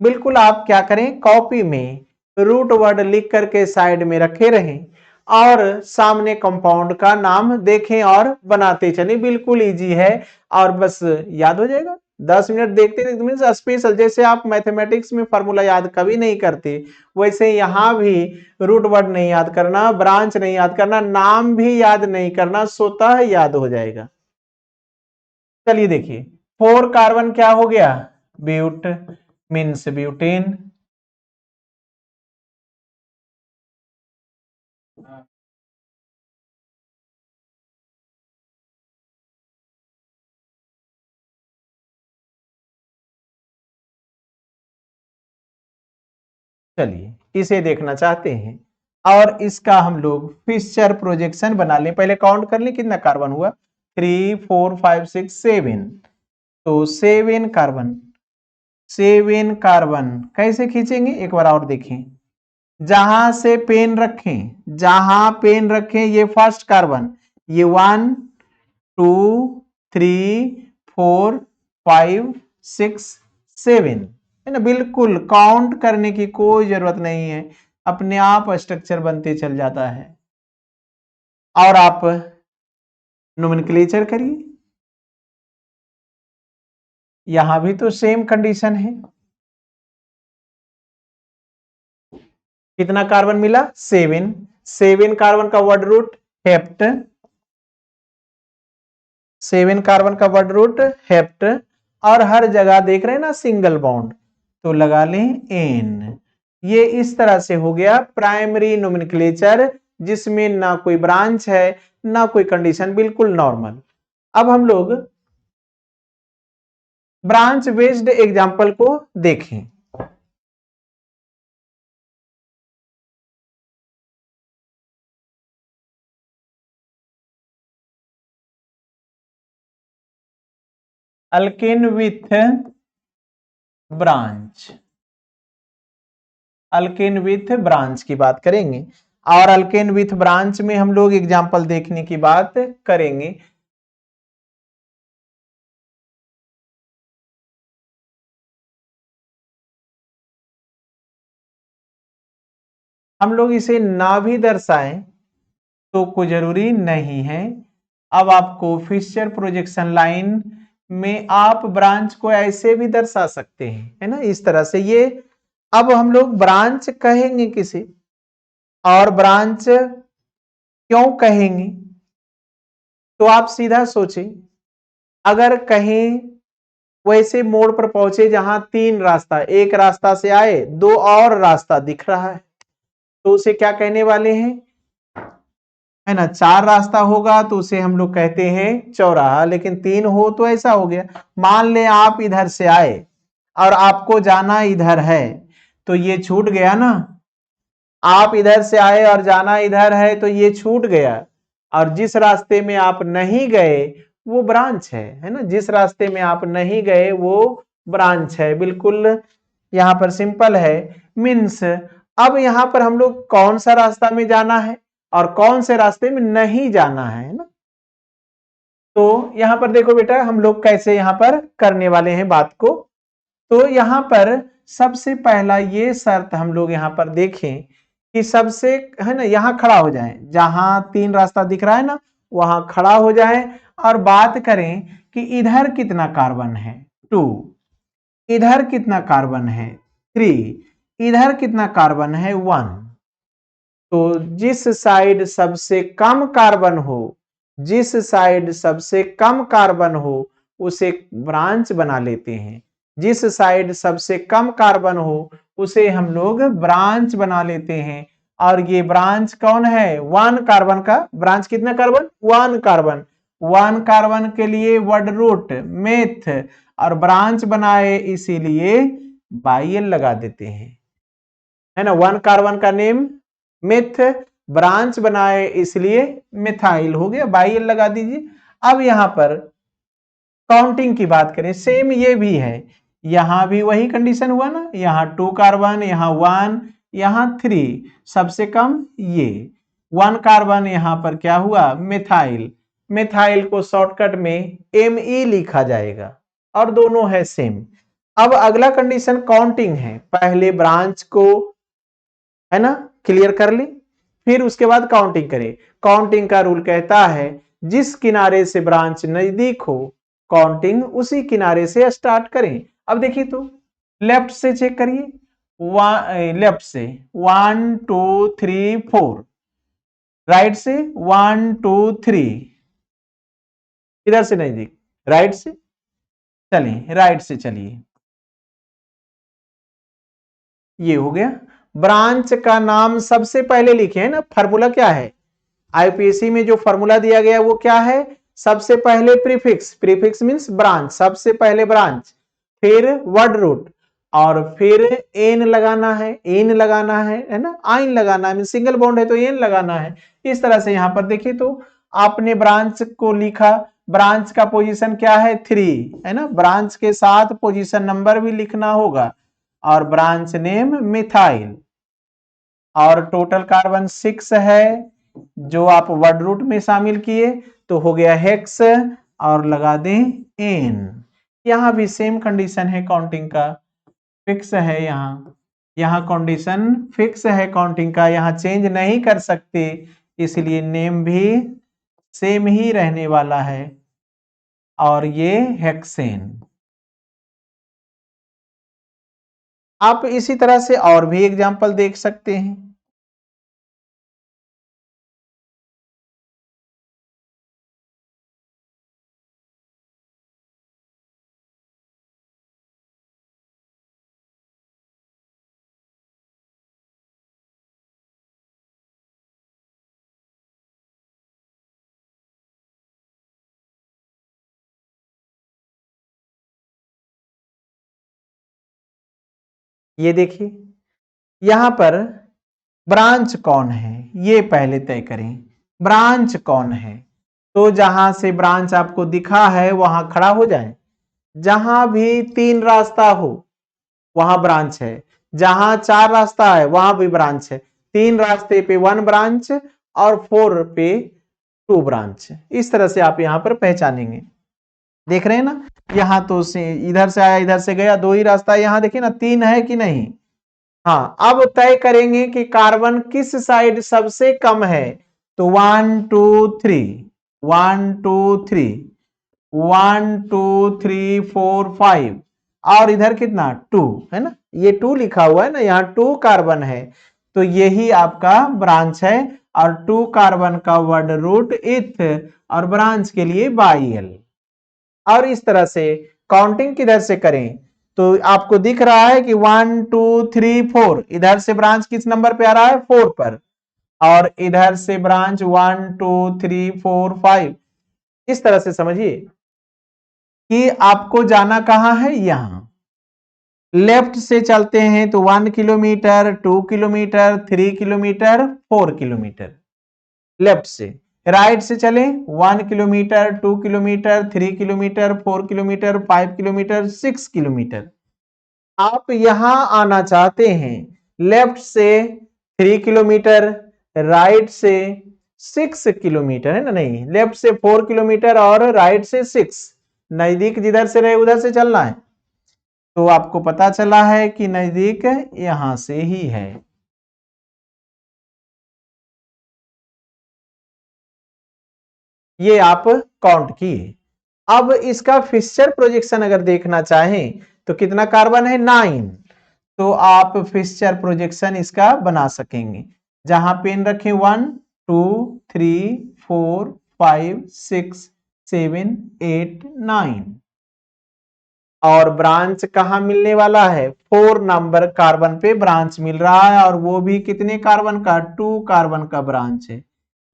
बिल्कुल आप क्या करें, कॉपी में रूट वर्ड लिख करके साइड में रखे रहें, और सामने कंपाउंड का नाम देखें और बनाते चलें। बिल्कुल इजी है, और बस याद हो जाएगा। 10 मिनट देखते देखते मीन्स स्पेशल, जैसे आप मैथमेटिक्स में फॉर्मूला याद कभी नहीं करते, वैसे यहां भी रूट वर्ड नहीं याद करना, ब्रांच नहीं याद करना, नाम भी याद नहीं करना, स्वतः याद हो जाएगा। चलिए देखिए, 4 कार्बन क्या हो गया, ब्यूट मीन्स ब्यूटेन, चलिए इसे देखना चाहते हैं, और इसका हम लोग फिशर प्रोजेक्शन बना लें। पहले काउंट कर लें कितना कार्बन हुआ, 3 4 5 6 7, तो 7 कार्बन, 7 कार्बन कैसे खींचेंगे एक बार और देखें, जहां से पेन रखें, जहां पेन रखें, ये फर्स्ट कार्बन, ये 1 2 3 4 5 6 7, है ना, बिल्कुल काउंट करने की कोई जरूरत नहीं है, अपने आप स्ट्रक्चर बनते चल जाता है। और आप नोमेनक्लेचर करिए, यहां भी तो सेम कंडीशन है। कितना कार्बन मिला 7, 7 कार्बन का वर्ड रूट हेप्ट, 7 कार्बन का वर्ड रूट हेप्ट, और हर जगह देख रहे हैं ना सिंगल बॉन्ड, तो लगा लें एन। ये इस तरह से हो गया प्राइमरी नोमेनक्लेचर, जिसमें ना कोई ब्रांच है ना कोई कंडीशन, बिल्कुल नॉर्मल। अब हम लोग ब्रांच बेस्ड एग्जांपल को देखें। Alkane with branch, alkane with branch की बात करेंगे, और अल्केन विथ ब्रांच में हम लोग एग्जांपल देखने की बात करेंगे। हम लोग इसे ना भी दर्शाएं तो कोई जरूरी नहीं है। अब आपको फिशर प्रोजेक्शन लाइन में आप ब्रांच को ऐसे भी दर्शा सकते हैं, है ना, इस तरह से ये। अब हम लोग ब्रांच कहेंगे किसे, और ब्रांच क्यों कहेंगे, तो आप सीधा सोचें, अगर कहीं वैसे मोड़ पर पहुंचे जहां 3 रास्ता, एक रास्ता से आए, 2 और रास्ता दिख रहा है, तो उसे क्या कहने वाले हैं, है ना। 4 रास्ता होगा तो उसे हम लोग कहते हैं चौराहा, लेकिन 3 हो तो ऐसा हो गया। मान ले आप इधर से आए और आपको जाना इधर है, तो ये छूट गया ना। आप इधर से आए और जाना इधर है तो ये छूट गया, और जिस रास्ते में आप नहीं गए वो ब्रांच है ना। जिस रास्ते में आप नहीं गए वो ब्रांच है। बिल्कुल यहां पर सिंपल है। मीन्स अब यहां पर हम लोग कौन सा रास्ता में जाना है और कौन से रास्ते में नहीं जाना है ना। तो यहां पर देखो बेटा, हम लोग कैसे यहां पर करने वाले हैं बात को। तो यहां पर सबसे पहला ये शर्त हम लोग यहां पर देखें कि सबसे, है ना, यहां खड़ा हो जाए, जहां 3 रास्ता दिख रहा है ना वहां खड़ा हो जाए, और बात करें कि इधर कितना कार्बन है 2, इधर कितना कार्बन है 3, इधर कितना कार्बन है 1। तो जिस साइड सबसे कम कार्बन हो, जिस साइड सबसे कम कार्बन हो उसे ब्रांच बना लेते हैं। जिस साइड सबसे कम कार्बन हो उसे हम लोग ब्रांच बना लेते हैं। और ये ब्रांच कौन है, 1 कार्बन का ब्रांच। कितना कार्बन, 1 कार्बन। 1 कार्बन के लिए वर्ड रूट मेथ, और ब्रांच बनाए इसीलिए बाइल लगा देते हैं, है ना। 1 कार्बन का नेम मेथ, ब्रांच बनाए इसलिए मिथाइल हो गया, बाइल लगा दीजिए। अब यहां पर काउंटिंग की बात करें, सेम ये भी है, यहां भी वही कंडीशन हुआ ना। यहां 2 कार्बन, यहां 1, यहां 3, सबसे कम ये 1 कार्बन। यहां पर क्या हुआ, मिथाइल। मिथाइल को शॉर्टकट में Me लिखा जाएगा, और दोनों है सेम। अब अगला कंडीशन काउंटिंग है। पहले ब्रांच को, है ना, क्लियर कर ली, फिर उसके बाद काउंटिंग करें। काउंटिंग का रूल कहता है जिस किनारे से ब्रांच नजदीक हो काउंटिंग उसी किनारे से स्टार्ट करें। अब देखिए तो लेफ्ट से चेक करिए, लेफ्ट से 1 2 3 4, राइट से 1 2 3, इधर से नजदीक राइट से, चलिए राइट से चलिए, ये हो गया। ब्रांच का नाम सबसे पहले लिखे है ना। फार्मूला क्या है, आईपीएससी में जो फार्मूला दिया गया है वो क्या है, सबसे पहले प्रीफिक्स, प्रीफिक्स मींस ब्रांच, सबसे पहले ब्रांच, फिर वर्ड रूट, और फिर एन लगाना है, एन लगाना है ना, आइन लगाना है, सिंगल बॉन्ड है तो एन लगाना है। इस तरह से यहां पर देखिए तो आपने ब्रांच को लिखा, ब्रांच का पोजीशन क्या है 3, है ना। ब्रांच के साथ पोजीशन नंबर भी लिखना होगा, और ब्रांच नेम मिथाइल, और टोटल कार्बन 6 है जो आप वर्ड रूट में शामिल किए, तो हो गया हेक्स, और लगा दें एन। यहां भी सेम कंडीशन है काउंटिंग का, फिक्स है यहाँ, यहाँ कंडीशन फिक्स है काउंटिंग का, यहाँ चेंज नहीं कर सकते, इसलिए नेम भी सेम ही रहने वाला है, और ये हेक्सेन। आप इसी तरह से और भी एग्जांपल देख सकते हैं। ये देखिए यहां पर ब्रांच कौन है ये पहले तय करें। ब्रांच कौन है, तो जहां से ब्रांच आपको दिखा है वहां खड़ा हो जाए। जहां भी 3 रास्ता हो वहां ब्रांच है, जहां 4 रास्ता है वहां भी ब्रांच है। 3 रास्ते पे 1 ब्रांच और 4 पे 2 ब्रांच। इस तरह से आप यहां पर पहचानेंगे। देख रहे हैं ना, यहां तो से इधर से आया इधर से गया, 2 ही रास्ता है। यहां देखिए ना 3 है कि नहीं। हाँ, अब तय करेंगे कि कार्बन किस साइड सबसे कम है, तो 1 2 3, 1 2 3, 1 2 3 4 5, और इधर कितना 2 है ना, ये 2 लिखा हुआ है ना, यहाँ 2 कार्बन है, तो यही आपका ब्रांच है। और 2 कार्बन का वर्ड रूट इथ, और ब्रांच के लिए बाइल। और इस तरह से काउंटिंग किधर से करें? तो आपको दिख रहा है कि 1 2 3 4, इधर से ब्रांच किस नंबर पे आ रहा है? 4 पर, और इधर से ब्रांच 1 2 3 4 5। इस तरह से समझिए कि आपको जाना कहां है? यहां लेफ्ट से चलते हैं तो 1 kilometre, 2 kilometre, 3 kilometre, 4 kilometre left से। राइट से चलें 1 kilometre, 2 kilometre, 3 kilometre, 4 kilometre, 5 kilometre, 6 kilometre. आप यहां आना चाहते हैं लेफ्ट से 3 किलोमीटर, राइट से 6 किलोमीटर, है ना? नहीं, लेफ्ट से 4 किलोमीटर और राइट से 6। नजदीक जिधर से रहे उधर से चलना है। तो आपको पता चला है कि नजदीक यहां से ही है। ये आप काउंट किए। अब इसका फिक्सचर प्रोजेक्शन अगर देखना चाहें तो कितना कार्बन है? 9। तो आप फिक्सचर प्रोजेक्शन इसका बना सकेंगे। जहां पेन रखें 1 2 3 4 5 6 7 8 9, और ब्रांच कहां मिलने वाला है? 4 नंबर कार्बन पे ब्रांच मिल रहा है, और वो भी कितने कार्बन का? 2 कार्बन का ब्रांच है।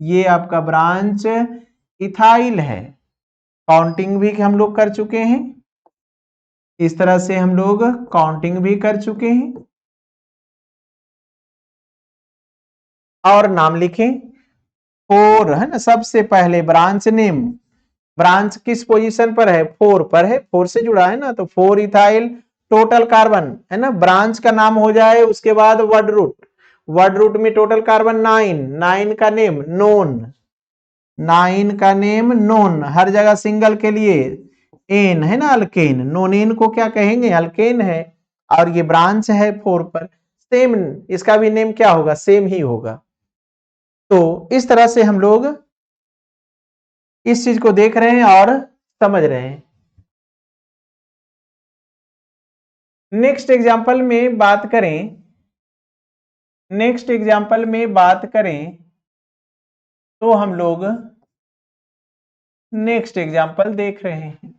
ये आपका ब्रांच इथाइल है। काउंटिंग भी हम लोग कर चुके हैं। इस तरह से हम लोग काउंटिंग भी कर चुके हैं। और नाम लिखें 4, है ना? सबसे पहले ब्रांच नेम, ब्रांच किस पोजीशन पर है? 4 पर है, 4 से जुड़ा है ना, तो 4 इथाइल टोटल कार्बन, है ना? ब्रांच का नाम हो जाए, उसके बाद वर्ड रूट, वर्ड रूट में टोटल कार्बन 9, 9 का नेम नोन, 9 का नेम नोन, हर जगह सिंगल के लिए एन, है ना? अल्केन, नोनेन को क्या कहेंगे? अल्केन है। और ये ब्रांच है 4 पर, सेम इसका भी नेम क्या होगा? सेम ही होगा। तो इस तरह से हम लोग इस चीज को देख रहे हैं और समझ रहे हैं। नेक्स्ट एग्जाम्पल में बात करें, नेक्स्ट एग्जाम्पल में बात करें तो हम लोग नेक्स्ट एग्जाम्पल देख रहे हैं।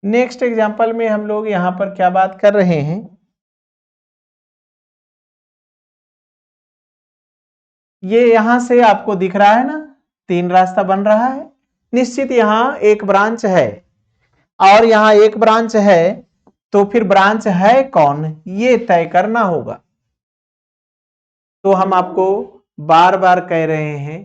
नेक्स्ट एग्जाम्पल में हम लोग यहां पर क्या बात कर रहे हैं? ये यहां से आपको दिख रहा है ना, 3 रास्ता बन रहा है। निश्चित यहां एक ब्रांच है और यहां एक ब्रांच है, तो फिर ब्रांच है कौन, ये तय करना होगा। तो हम आपको बार बार कह रहे हैं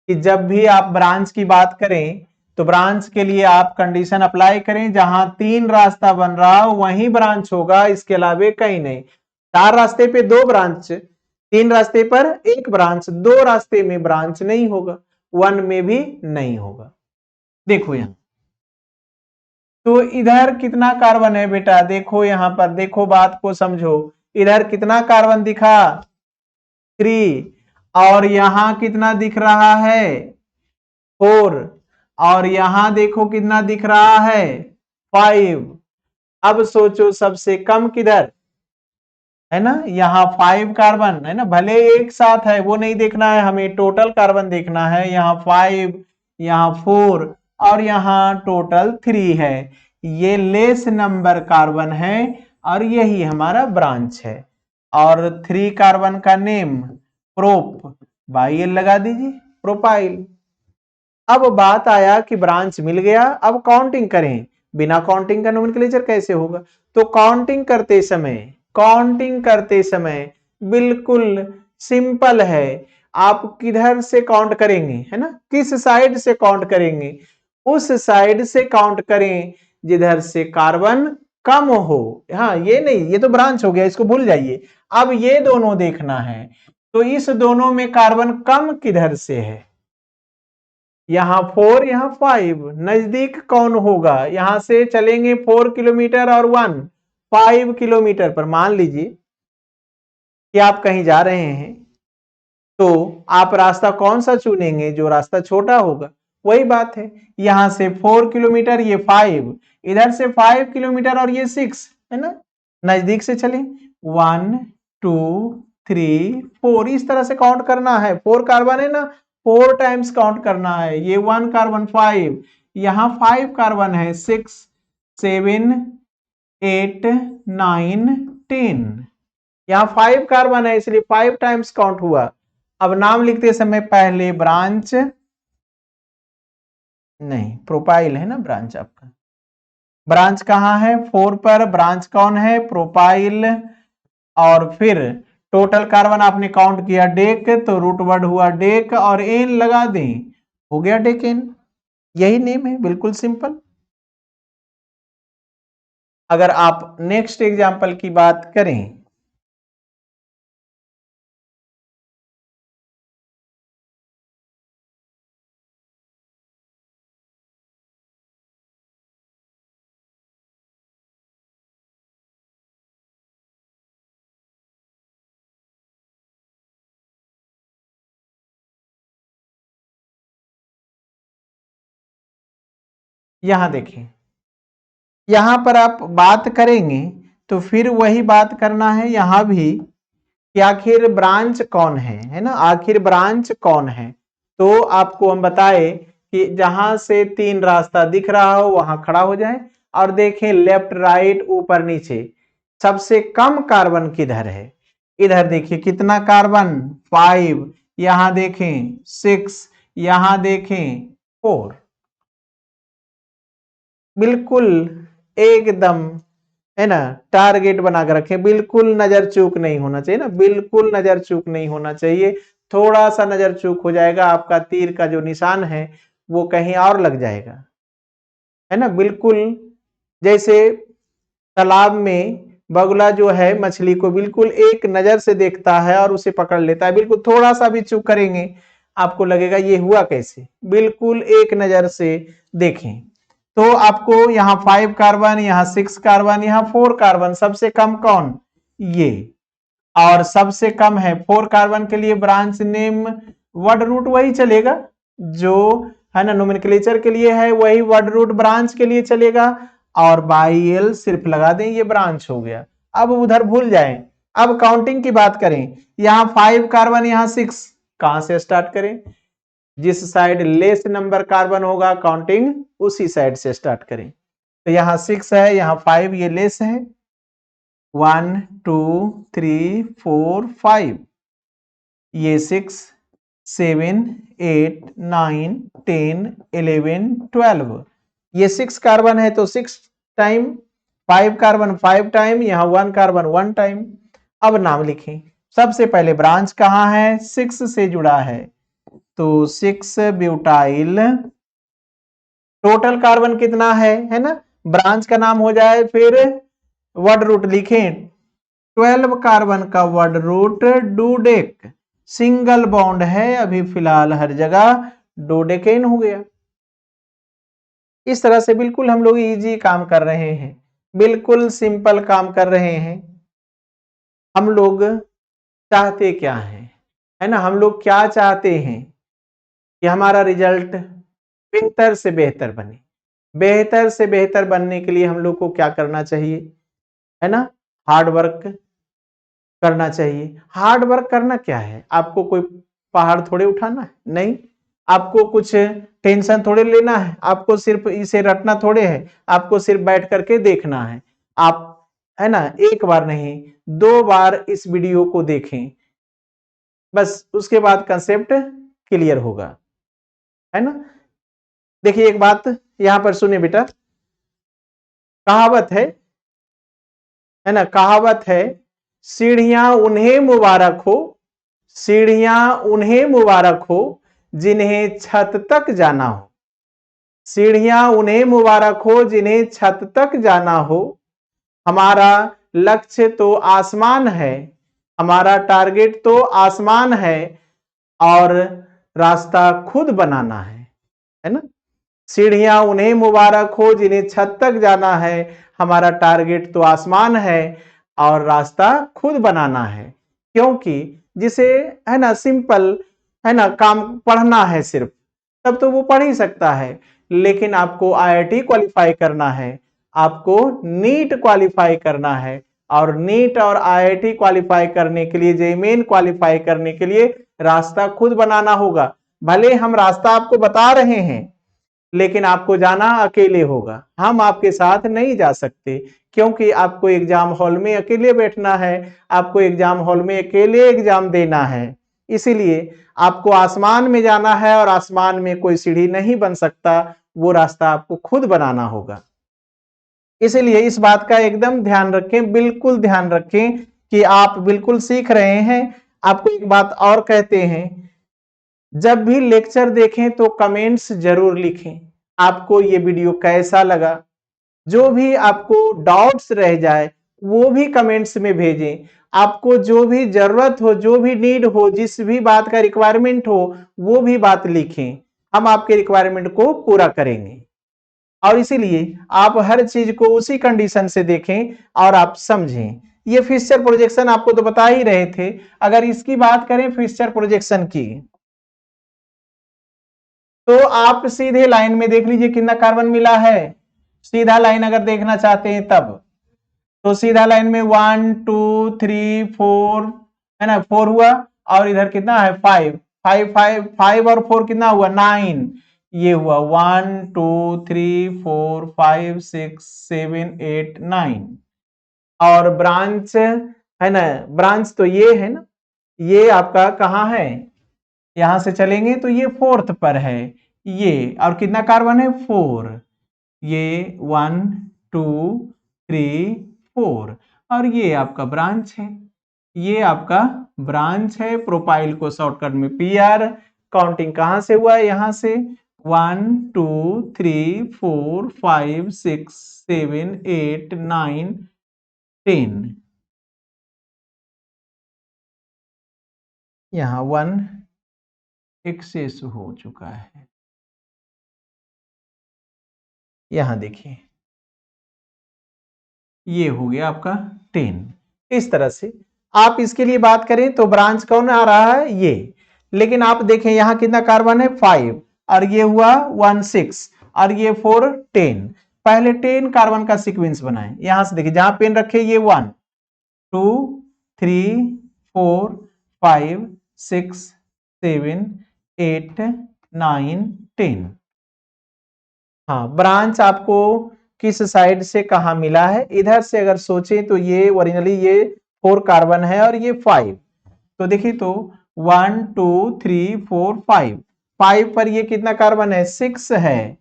कि जब भी आप ब्रांच की बात करें तो ब्रांच के लिए आप कंडीशन अप्लाई करें, जहां 3 रास्ता बन रहा हो वहीं ब्रांच होगा, इसके अलावे कहीं नहीं। 4 रास्ते पे 2 ब्रांच, 3 रास्ते पर 1 ब्रांच, 2 रास्ते में ब्रांच नहीं होगा, 1 में भी नहीं होगा। देखो यहां तो इधर कितना कार्बन है बेटा? देखो यहां पर, देखो बात को समझो। इधर कितना कार्बन दिखा? 3। और यहां कितना दिख रहा है? 4। और यहां देखो कितना दिख रहा है? 5। अब सोचो सबसे कम किधर है? ना, यहाँ 5 कार्बन है ना, भले एक साथ है वो नहीं देखना है हमें, टोटल कार्बन देखना है। यहाँ 5, यहाँ 4 और यहाँ टोटल 3 है। ये लेस नंबर कार्बन है और यही हमारा ब्रांच है। और 3 कार्बन का नेम प्रोप, बाई एल लगा दीजिए, प्रोपाइल। अब बात आया कि ब्रांच मिल गया, अब काउंटिंग करें। बिना काउंटिंग का नोमेनक्लेचर कैसे होगा? तो काउंटिंग करते समय, काउंटिंग करते समय बिल्कुल सिंपल है। आप किधर से काउंट करेंगे, है ना? किस साइड से काउंट करेंगे? उस साइड से काउंट करें जिधर से कार्बन कम हो। हाँ, ये नहीं, ये तो ब्रांच हो गया, इसको भूल जाइए। अब ये दोनों देखना है, तो इस दोनों में कार्बन कम किधर से है? यहाँ 4, यहाँ 5, नजदीक कौन होगा? यहां से चलेंगे 4 किलोमीटर और 1 5 किलोमीटर पर। मान लीजिए कि आप कहीं जा रहे हैं, तो आप रास्ता कौन सा चुनेंगे? जो रास्ता छोटा होगा। वही बात है, यहां से 4 किलोमीटर, ये 5, इधर से 5 किलोमीटर और ये 6, है ना? नजदीक से चले 1 2 3 4 इस तरह से काउंट करना है। 4 कार्बन है ना, 4 टाइम्स काउंट करना है। ये 1 कार्बन 5, यहाँ 5 कार्बन है 6 7 8 9 10, यहाँ 5 कार्बन है इसलिए 5 टाइम्स काउंट हुआ। अब नाम लिखते समय पहले ब्रांच, नहीं प्रोपाइल है ना ब्रांच आपका, ब्रांच कहाँ है 4 पर, ब्रांच कौन है प्रोपाइल। और फिर टोटल कार्बन आपने काउंट किया डेक, तो रूट वर्ड हुआ डेक और एन लगा दें, हो गया डेक एन। यही नेम है, बिल्कुल सिंपल। अगर आप नेक्स्ट एग्जांपल की बात करें, यहां देखिए, यहां पर आप बात करेंगे तो फिर वही बात करना है यहां भी कि आखिर ब्रांच कौन है ना, आखिर ब्रांच कौन है। तो आपको हम बताए कि जहां से 3 रास्ता दिख रहा हो वहां खड़ा हो जाए और देखें लेफ्ट राइट ऊपर नीचे सबसे कम कार्बन किधर है। इधर देखिए कितना कार्बन 5, यहां देखें 6, यहां देखें 4, बिल्कुल एकदम है ना टारगेट बनाकर रखें, बिल्कुल नजर चूक नहीं होना चाहिए ना, बिल्कुल नजर चूक नहीं होना चाहिए। थोड़ा सा नजर चूक हो जाएगा आपका तीर का जो निशान है वो कहीं और लग जाएगा, है ना। बिल्कुल जैसे तालाब में बगुला जो है मछली को बिल्कुल एक नजर से देखता है और उसे पकड़ लेता है, बिल्कुल थोड़ा सा भी चूक करेंगे आपको लगेगा ये हुआ कैसे, बिल्कुल एक नजर से देखें। तो आपको यहाँ 5 कार्बन, यहाँ 6 कार्बन, यहाँ 4 कार्बन, सबसे कम कौन ये, और सबसे कम है 4 कार्बन के लिए ब्रांच नेम वर्ड रूट वही चलेगा जो है ना नोमेनक्लेचर के लिए है, वही वर्ड रूट ब्रांच के लिए चलेगा। और बाई एल सिर्फ लगा दें, ये ब्रांच हो गया। अब उधर भूल जाएं। अब काउंटिंग की बात करें, यहाँ 5 कार्बन, यहाँ 6, कहां से स्टार्ट करें, जिस साइड लेस नंबर कार्बन होगा काउंटिंग उसी साइड से स्टार्ट करें। तो यहाँ 6 है, यहाँ 5, ये लेस है, 1 2 3 4 5, ये 6 7 8 9 10 11 12, ये 6 कार्बन है तो 6 टाइम, 5 कार्बन 5 टाइम, यहाँ 1 कार्बन 1 टाइम। अब नाम लिखें, सबसे पहले ब्रांच कहाँ है 6 से जुड़ा है, तो 6 ब्यूटाइल, टोटल कार्बन कितना है ना, ब्रांच का नाम हो जाए फिर वर्ड रूट लिखें, 12 कार्बन का वर्ड रूट डूडेक, सिंगल बॉन्ड है अभी फिलहाल हर जगह, डोडेकेन हो गया। इस तरह से बिल्कुल हम लोग इजी काम कर रहे हैं, बिल्कुल सिंपल काम कर रहे हैं। हम लोग चाहते क्या है ना, हम लोग क्या चाहते हैं कि हमारा रिजल्ट बेहतर से बेहतर बने। बेहतर से बेहतर बनने के लिए हम लोग को क्या करना चाहिए, है ना, हार्ड वर्क करना चाहिए। हार्ड वर्क करना क्या है, आपको कोई पहाड़ थोड़े उठाना है, नहीं, आपको कुछ टेंशन थोड़े लेना है, आपको सिर्फ इसे रटना थोड़े है, आपको सिर्फ बैठ करके देखना है। आप है ना एक बार नहीं 2 बार इस वीडियो को देखें, बस उसके बाद कंसेप्ट क्लियर होगा, है ना। देखिए एक बात यहां पर सुनिए बेटा, कहावत है ना, कहावत है, सीढ़ियां उन्हें मुबारक हो, सीढ़ियां उन्हें मुबारक हो जिन्हें छत तक जाना हो, सीढ़ियां उन्हें मुबारक हो जिन्हें छत तक जाना हो। हमारा लक्ष्य तो आसमान है, हमारा टारगेट तो आसमान है और रास्ता खुद बनाना है ना। सीढ़ियां उन्हें मुबारक हो जिन्हें छत तक जाना है, हमारा टारगेट तो आसमान है और रास्ता खुद बनाना है। क्योंकि जिसे है ना सिंपल है ना काम पढ़ना है सिर्फ, तब तो वो पढ़ ही सकता है, लेकिन आपको आईआईटी क्वालिफाई करना है, आपको नीट क्वालिफाई करना है और नीट और आईआईटी क्वालिफाई करने के लिए, जेईई मेन क्वालिफाई करने के लिए रास्ता खुद बनाना होगा। भले हम रास्ता आपको बता रहे हैं, लेकिन आपको जाना अकेले होगा, हम आपके साथ नहीं जा सकते, क्योंकि आपको एग्जाम हॉल में अकेले बैठना है, आपको एग्जाम हॉल में अकेले एग्जाम देना है। इसीलिए आपको आसमान में जाना है और आसमान में कोई सीढ़ी नहीं बन सकता, वो रास्ता आपको खुद बनाना होगा। इसलिए इस बात का एकदम ध्यान रखें, बिल्कुल ध्यान रखें कि आप बिल्कुल सीख रहे हैं। आपको एक बात और कहते हैं, जब भी लेक्चर देखें तो कमेंट्स जरूर लिखें, आपको ये वीडियो कैसा लगा। जो भी आपको डाउट्स रह जाए वो भी कमेंट्स में भेजें। आपको जो भी जरूरत हो, जो भी नीड हो, जिस भी बात का रिक्वायरमेंट हो, वो भी बात लिखें, हम आपके रिक्वायरमेंट को पूरा करेंगे। और इसीलिए आप हर चीज को उसी कंडीशन से देखें और आप समझें। ये फिक्सचर प्रोजेक्शन आपको तो बता ही रहे थे। अगर इसकी बात करें फिक्सचर प्रोजेक्शन की, तो आप सीधे लाइन में देख लीजिए कितना कार्बन मिला है। सीधा लाइन अगर देखना चाहते हैं तब तो सीधा लाइन में 1 2 3 4 है ना, 4 हुआ, और इधर कितना है 5 5 5 5 और 4 कितना हुआ 9। ये हुआ 1 2 3 4 5 6 7 8 9। और ब्रांच है ना, ब्रांच तो ये है ना, ये आपका कहाँ है, यहां से चलेंगे तो ये फोर्थ पर है ये, और कितना कार्बन है 4। ये 1 2 3 4, और ये आपका ब्रांच है, ये आपका ब्रांच है। प्रोपाइल को शॉर्टकट में पीआर। काउंटिंग कहां से हुआ है, यहां से 1 2 3 4 5 6 7 8 9 10। यहां 1 एक्सेस हो चुका है, यहां देखिए ये हो गया आपका 10। इस तरह से आप इसके लिए बात करें तो ब्रांच कौन आ रहा है ये, लेकिन आप देखें यहां कितना कार्बन है 5, और ये हुआ 1 6, और ये 4 10। पहले 10 कार्बन का सीक्वेंस बनाएं। यहां से देखिए जहां पेन रखे ये 1 2 3 4 5 6 7 8 9 10। हाँ, ब्रांच आपको किस साइड से कहा मिला है, इधर से अगर सोचें तो ये ओरिजिनली ये 4 कार्बन है और ये 5। तो देखिए तो 1 2 3 4 5, 5 पर ये कितना कार्बन है 6 है,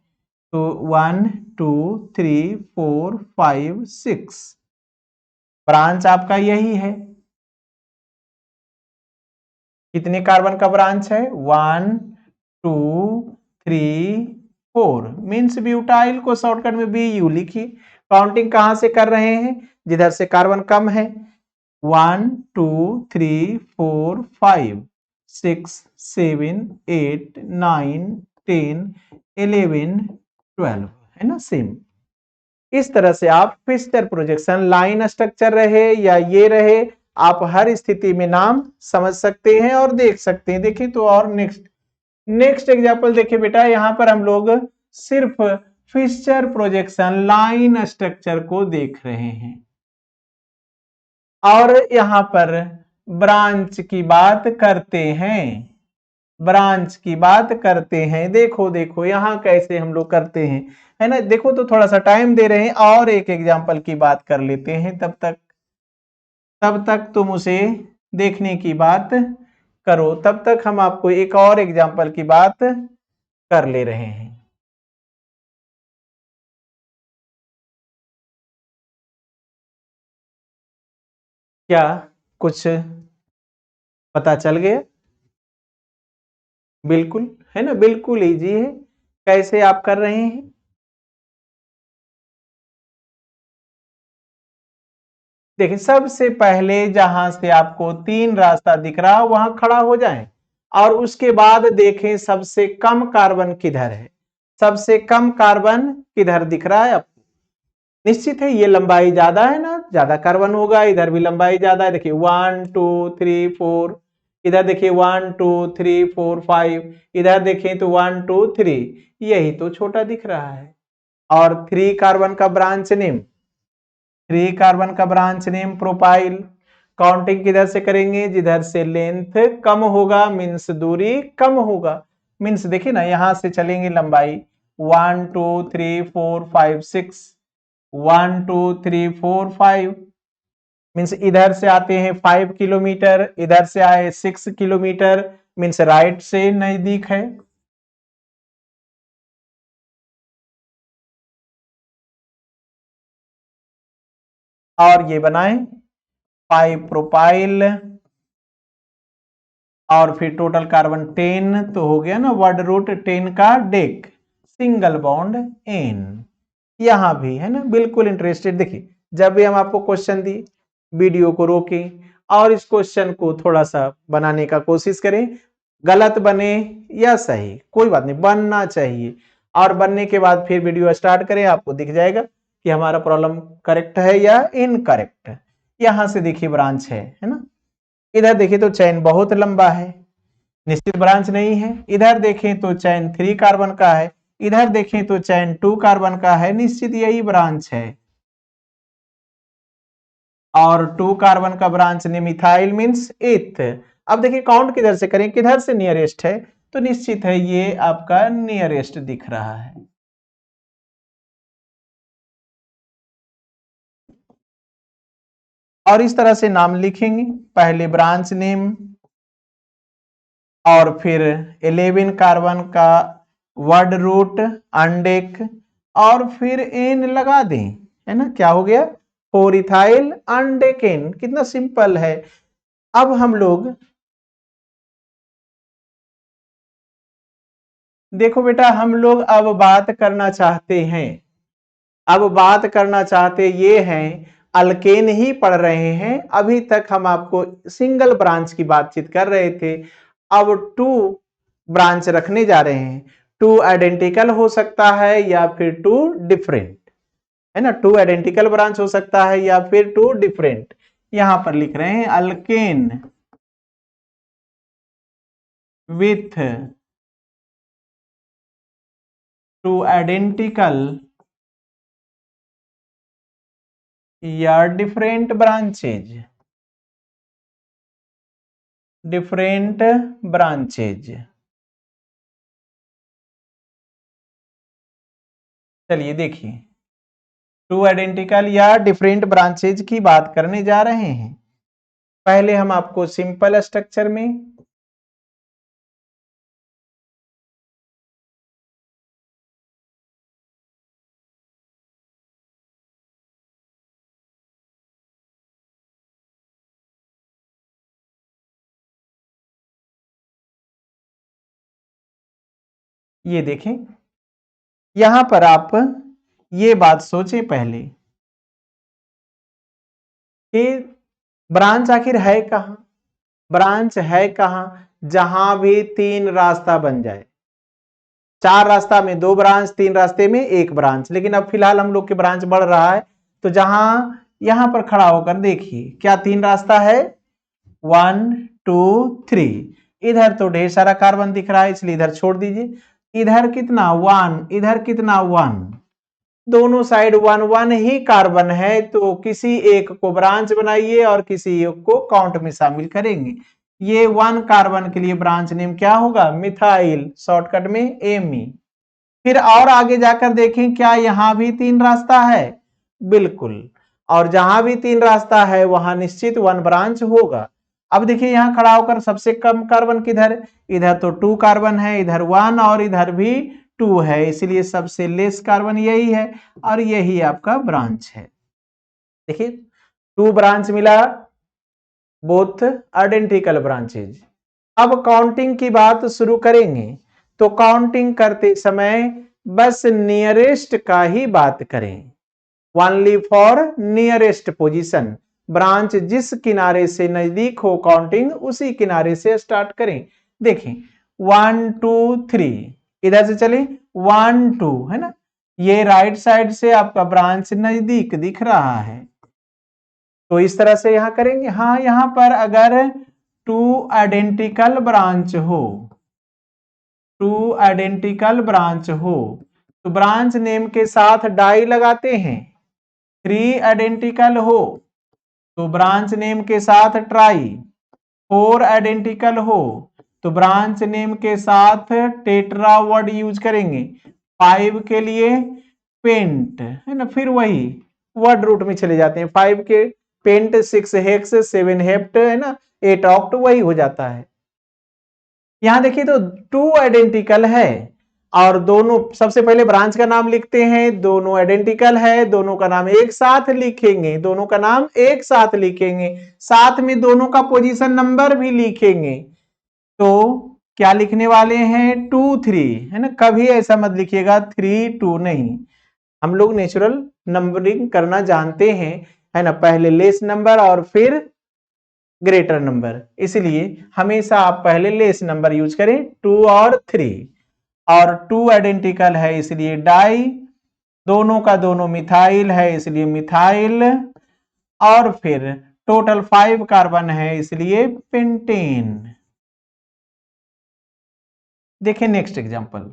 तो 1 2 3 4 5 6, ब्रांच आपका यही है। कितने कार्बन का ब्रांच है 1 2 3 4, मीन्स ब्यूटाइल को शॉर्टकट में BU लिखिए। काउंटिंग कहां से कर रहे हैं, जिधर से कार्बन कम है। 1 2 3 4 5 6 7 8 9 10 11 12, है ना सेम। इस तरह से आप फिक्सचर प्रोजेक्शन, लाइन स्ट्रक्चर रहे या ये रहे, आप हर स्थिति में नाम समझ सकते हैं और देख सकते हैं। देखिए तो और नेक्स्ट एग्जांपल देखिए बेटा, यहां पर हम लोग सिर्फ फिक्सचर प्रोजेक्शन लाइन स्ट्रक्चर को देख रहे हैं, और यहां पर ब्रांच की बात करते हैं, ब्रांच की बात करते हैं। देखो देखो यहां कैसे हम लोग करते हैं, है ना। देखो तो थोड़ा सा टाइम दे रहे हैं और एक एग्जांपल की बात कर लेते हैं। तब तक तुम उसे देखने की बात करो, तब तक हम आपको एक और एग्जांपल की बात कर ले रहे हैं। क्या कुछ पता चल गया? बिल्कुल, है ना, बिल्कुल इजी है। कैसे आप कर रहे हैं, देखिए सबसे पहले जहां से आपको 3 रास्ता दिख रहा है वहां खड़ा हो जाएं, और उसके बाद देखें सबसे कम कार्बन किधर है, सबसे कम कार्बन किधर दिख रहा है आपको। निश्चित है ये लंबाई ज्यादा है ना, ज्यादा कार्बन होगा, इधर भी लंबाई ज्यादा है। देखिए 1 2 3 4, इधर देखिए 1 2 3 4 5, इधर देखें तो 1 2 3, यही तो छोटा दिख रहा है। और 3 कार्बन का ब्रांच नेम 3 कार्बन का ब्रांच नेम प्रोपाइल। काउंटिंग किधर से करेंगे, जिधर से लेंथ कम होगा, मीन्स दूरी कम होगा। मीन्स देखिए ना, यहां से चलेंगे लंबाई 1 2 3 4 5 6, 1 2 3 4 5, मीन्स इधर से आते हैं 5 किलोमीटर, इधर से आए 6 किलोमीटर, मीन्स राइट से नजदीक है। और ये बनाए 5 प्रोपाइल और फिर टोटल कार्बन 10, तो हो गया ना वर्ड रूट 10 का डेक, सिंगल बॉन्ड एन। यहां भी है ना बिल्कुल इंटरेस्टेड। देखिए जब भी हम आपको क्वेश्चन दिए, वीडियो को रोकें और इस क्वेश्चन को थोड़ा सा बनाने का कोशिश करें, गलत बने या सही कोई बात नहीं, बनना चाहिए। और बनने के बाद फिर वीडियो स्टार्ट करें, आपको दिख जाएगा कि हमारा प्रॉब्लम करेक्ट है या इनकरेक्ट। यहां से देखिए ब्रांच है ना, इधर देखिए तो चैन बहुत लंबा है, निश्चित ब्रांच नहीं है। इधर देखें तो चैन 3 कार्बन का है, इधर देखें तो चैन 2 कार्बन का है, निश्चित यही ब्रांच है। और 2 कार्बन का ब्रांच ने मिथाइल मीन्स 8th। अब देखिए काउंट किधर से करें, किधर से नियरेस्ट है, तो निश्चित है ये आपका नियरेस्ट दिख रहा है। और इस तरह से नाम लिखेंगे, पहले ब्रांच नेम और फिर 11 कार्बन का वर्ड रूट अंडेक और फिर एन लगा दें, है ना, क्या हो गया 4 इथाइल अंडेकेन। कितना सिंपल है। अब हम लोग देखो बेटा, हम लोग अब बात करना चाहते हैं, अब बात करना चाहते ये हैं, अल्केन ही पढ़ रहे हैं। अभी तक हम आपको सिंगल ब्रांच की बातचीत कर रहे थे, अब 2 ब्रांच रखने जा रहे हैं। 2 आइडेंटिकल हो सकता है या फिर 2 डिफरेंट, है ना, 2 आइडेंटिकल ब्रांच हो सकता है या फिर 2 डिफरेंट। यहां पर लिख रहे हैं अल्केन विथ 2 आइडेंटिकल या डिफरेंट ब्रांचेज, डिफरेंट ब्रांचेज। चलिए देखिए, 2 आइडेंटिकल या डिफरेंट ब्रांचेज की बात करने जा रहे हैं। पहले हम आपको सिंपल स्ट्रक्चर में ये देखें, यहां पर आप ये बात सोचें पहले कि ब्रांच आखिर है कहां, ब्रांच है कहां, जहां भी 3 रास्ता बन जाए। 4 रास्ता में 2 ब्रांच, 3 रास्ते में 1 ब्रांच, लेकिन अब फिलहाल हम लोग के ब्रांच बढ़ रहा है, तो जहां यहां पर खड़ा होकर देखिए क्या 3 रास्ता है, 1 2 3। इधर तो ढेर सारा कार्बन दिख रहा है इसलिए इधर छोड़ दीजिए। इधर कितना 1, इधर कितना 1, दोनों साइड 1 1 ही कार्बन है, तो किसी एक को ब्रांच बनाइए और किसी एक को काउंट में शामिल करेंगे। ये 1 कार्बन के लिए ब्रांच नेम क्या होगा, मिथाइल, शॉर्टकट में एमी। फिर और आगे जाकर देखें क्या यहां भी 3 रास्ता है, बिल्कुल, और जहां भी 3 रास्ता है वहां निश्चित 1 ब्रांच होगा। अब देखिए यहां खड़ा होकर सबसे कम कार्बन किधर, इधर तो 2 कार्बन है, इधर 1 और इधर भी 2 है, इसलिए सबसे लेस कार्बन यही है और यही आपका ब्रांच है। देखिए 2 ब्रांच मिला, बोथ आइडेंटिकल ब्रांचेज। अब काउंटिंग की बात शुरू करेंगे, तो काउंटिंग करते समय बस नियरेस्ट का ही बात करें, only for nearest position. Branch जिस किनारे से नजदीक हो काउंटिंग उसी किनारे से स्टार्ट करें। देखें 1 2 3, इधर से चले 1 2, है ना, ये राइट साइड से आपका ब्रांच नजदीक दिख रहा है, तो इस तरह से यहां करेंगे। हाँ यहां पर अगर 2 आइडेंटिकल ब्रांच हो, 2 आइडेंटिकल ब्रांच हो तो ब्रांच नेम के साथ डाई लगाते हैं, 3 आइडेंटिकल हो तो ब्रांच नेम के साथ ट्राई, 4 आइडेंटिकल हो तो ब्रांच नेम के साथ टेट्रा वर्ड यूज करेंगे, 5 के लिए पेंट है ना, फिर वही वर्ड रूट में चले जाते हैं, 5 के पेंट, 6 हेक्स, 7 हेप्ट है ना, 8 ऑक्ट, वही हो जाता है। यहां देखिए तो 2 आइडेंटिकल है और दोनों सबसे पहले ब्रांच का नाम लिखते हैं, दोनों आइडेंटिकल है, दोनों का नाम एक साथ लिखेंगे, दोनों का नाम एक साथ लिखेंगे, साथ में दोनों का पोजीशन नंबर भी लिखेंगे। तो क्या लिखने वाले हैं, 2 3 है ना, कभी ऐसा मत लिखिएगा 3 2 नहीं, हम लोग नेचुरल नंबरिंग करना जानते हैं है ना, पहले लेस नंबर और फिर ग्रेटर नंबर, इसलिए हमेशा आप पहले लेस नंबर यूज करें, 2 और 3, और 2 आइडेंटिकल है इसलिए डाई, दोनों का दोनों मिथाइल है इसलिए मिथाइल, और फिर टोटल 5 कार्बन है इसलिए पेंटेन। देखिए नेक्स्ट एग्जांपल,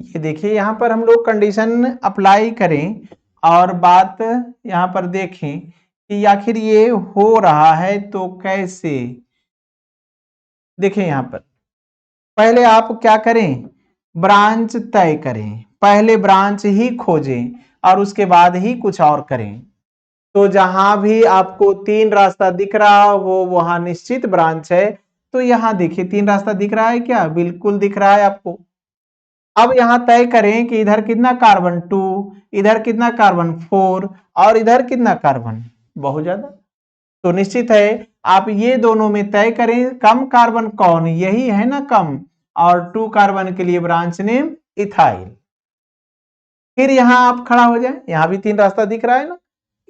ये देखिए यहां पर हम लोग कंडीशन अप्लाई करें और बात यहां पर देखें कि आखिर ये हो रहा है तो कैसे। देखिए यहां पर पहले आप क्या करें, ब्रांच तय करें, पहले ब्रांच ही खोजें और उसके बाद ही कुछ और करें। तो जहां भी आपको 3 रास्ता दिख रहा हो वो वहां निश्चित ब्रांच है। तो यहां देखिए 3 रास्ता दिख रहा है क्या, बिल्कुल दिख रहा है आपको। अब यहां तय करें कि इधर कितना कार्बन 2, इधर कितना कार्बन 4 और इधर कितना कार्बन, बहुत ज्यादा। तो निश्चित है आप ये दोनों में तय करें कम कार्बन कौन, यही है ना कम, और 2 कार्बन के लिए ब्रांच नेम इथाइल। फिर यहां आप खड़ा हो जाए, यहां भी 3 रास्ता दिख रहा है ना,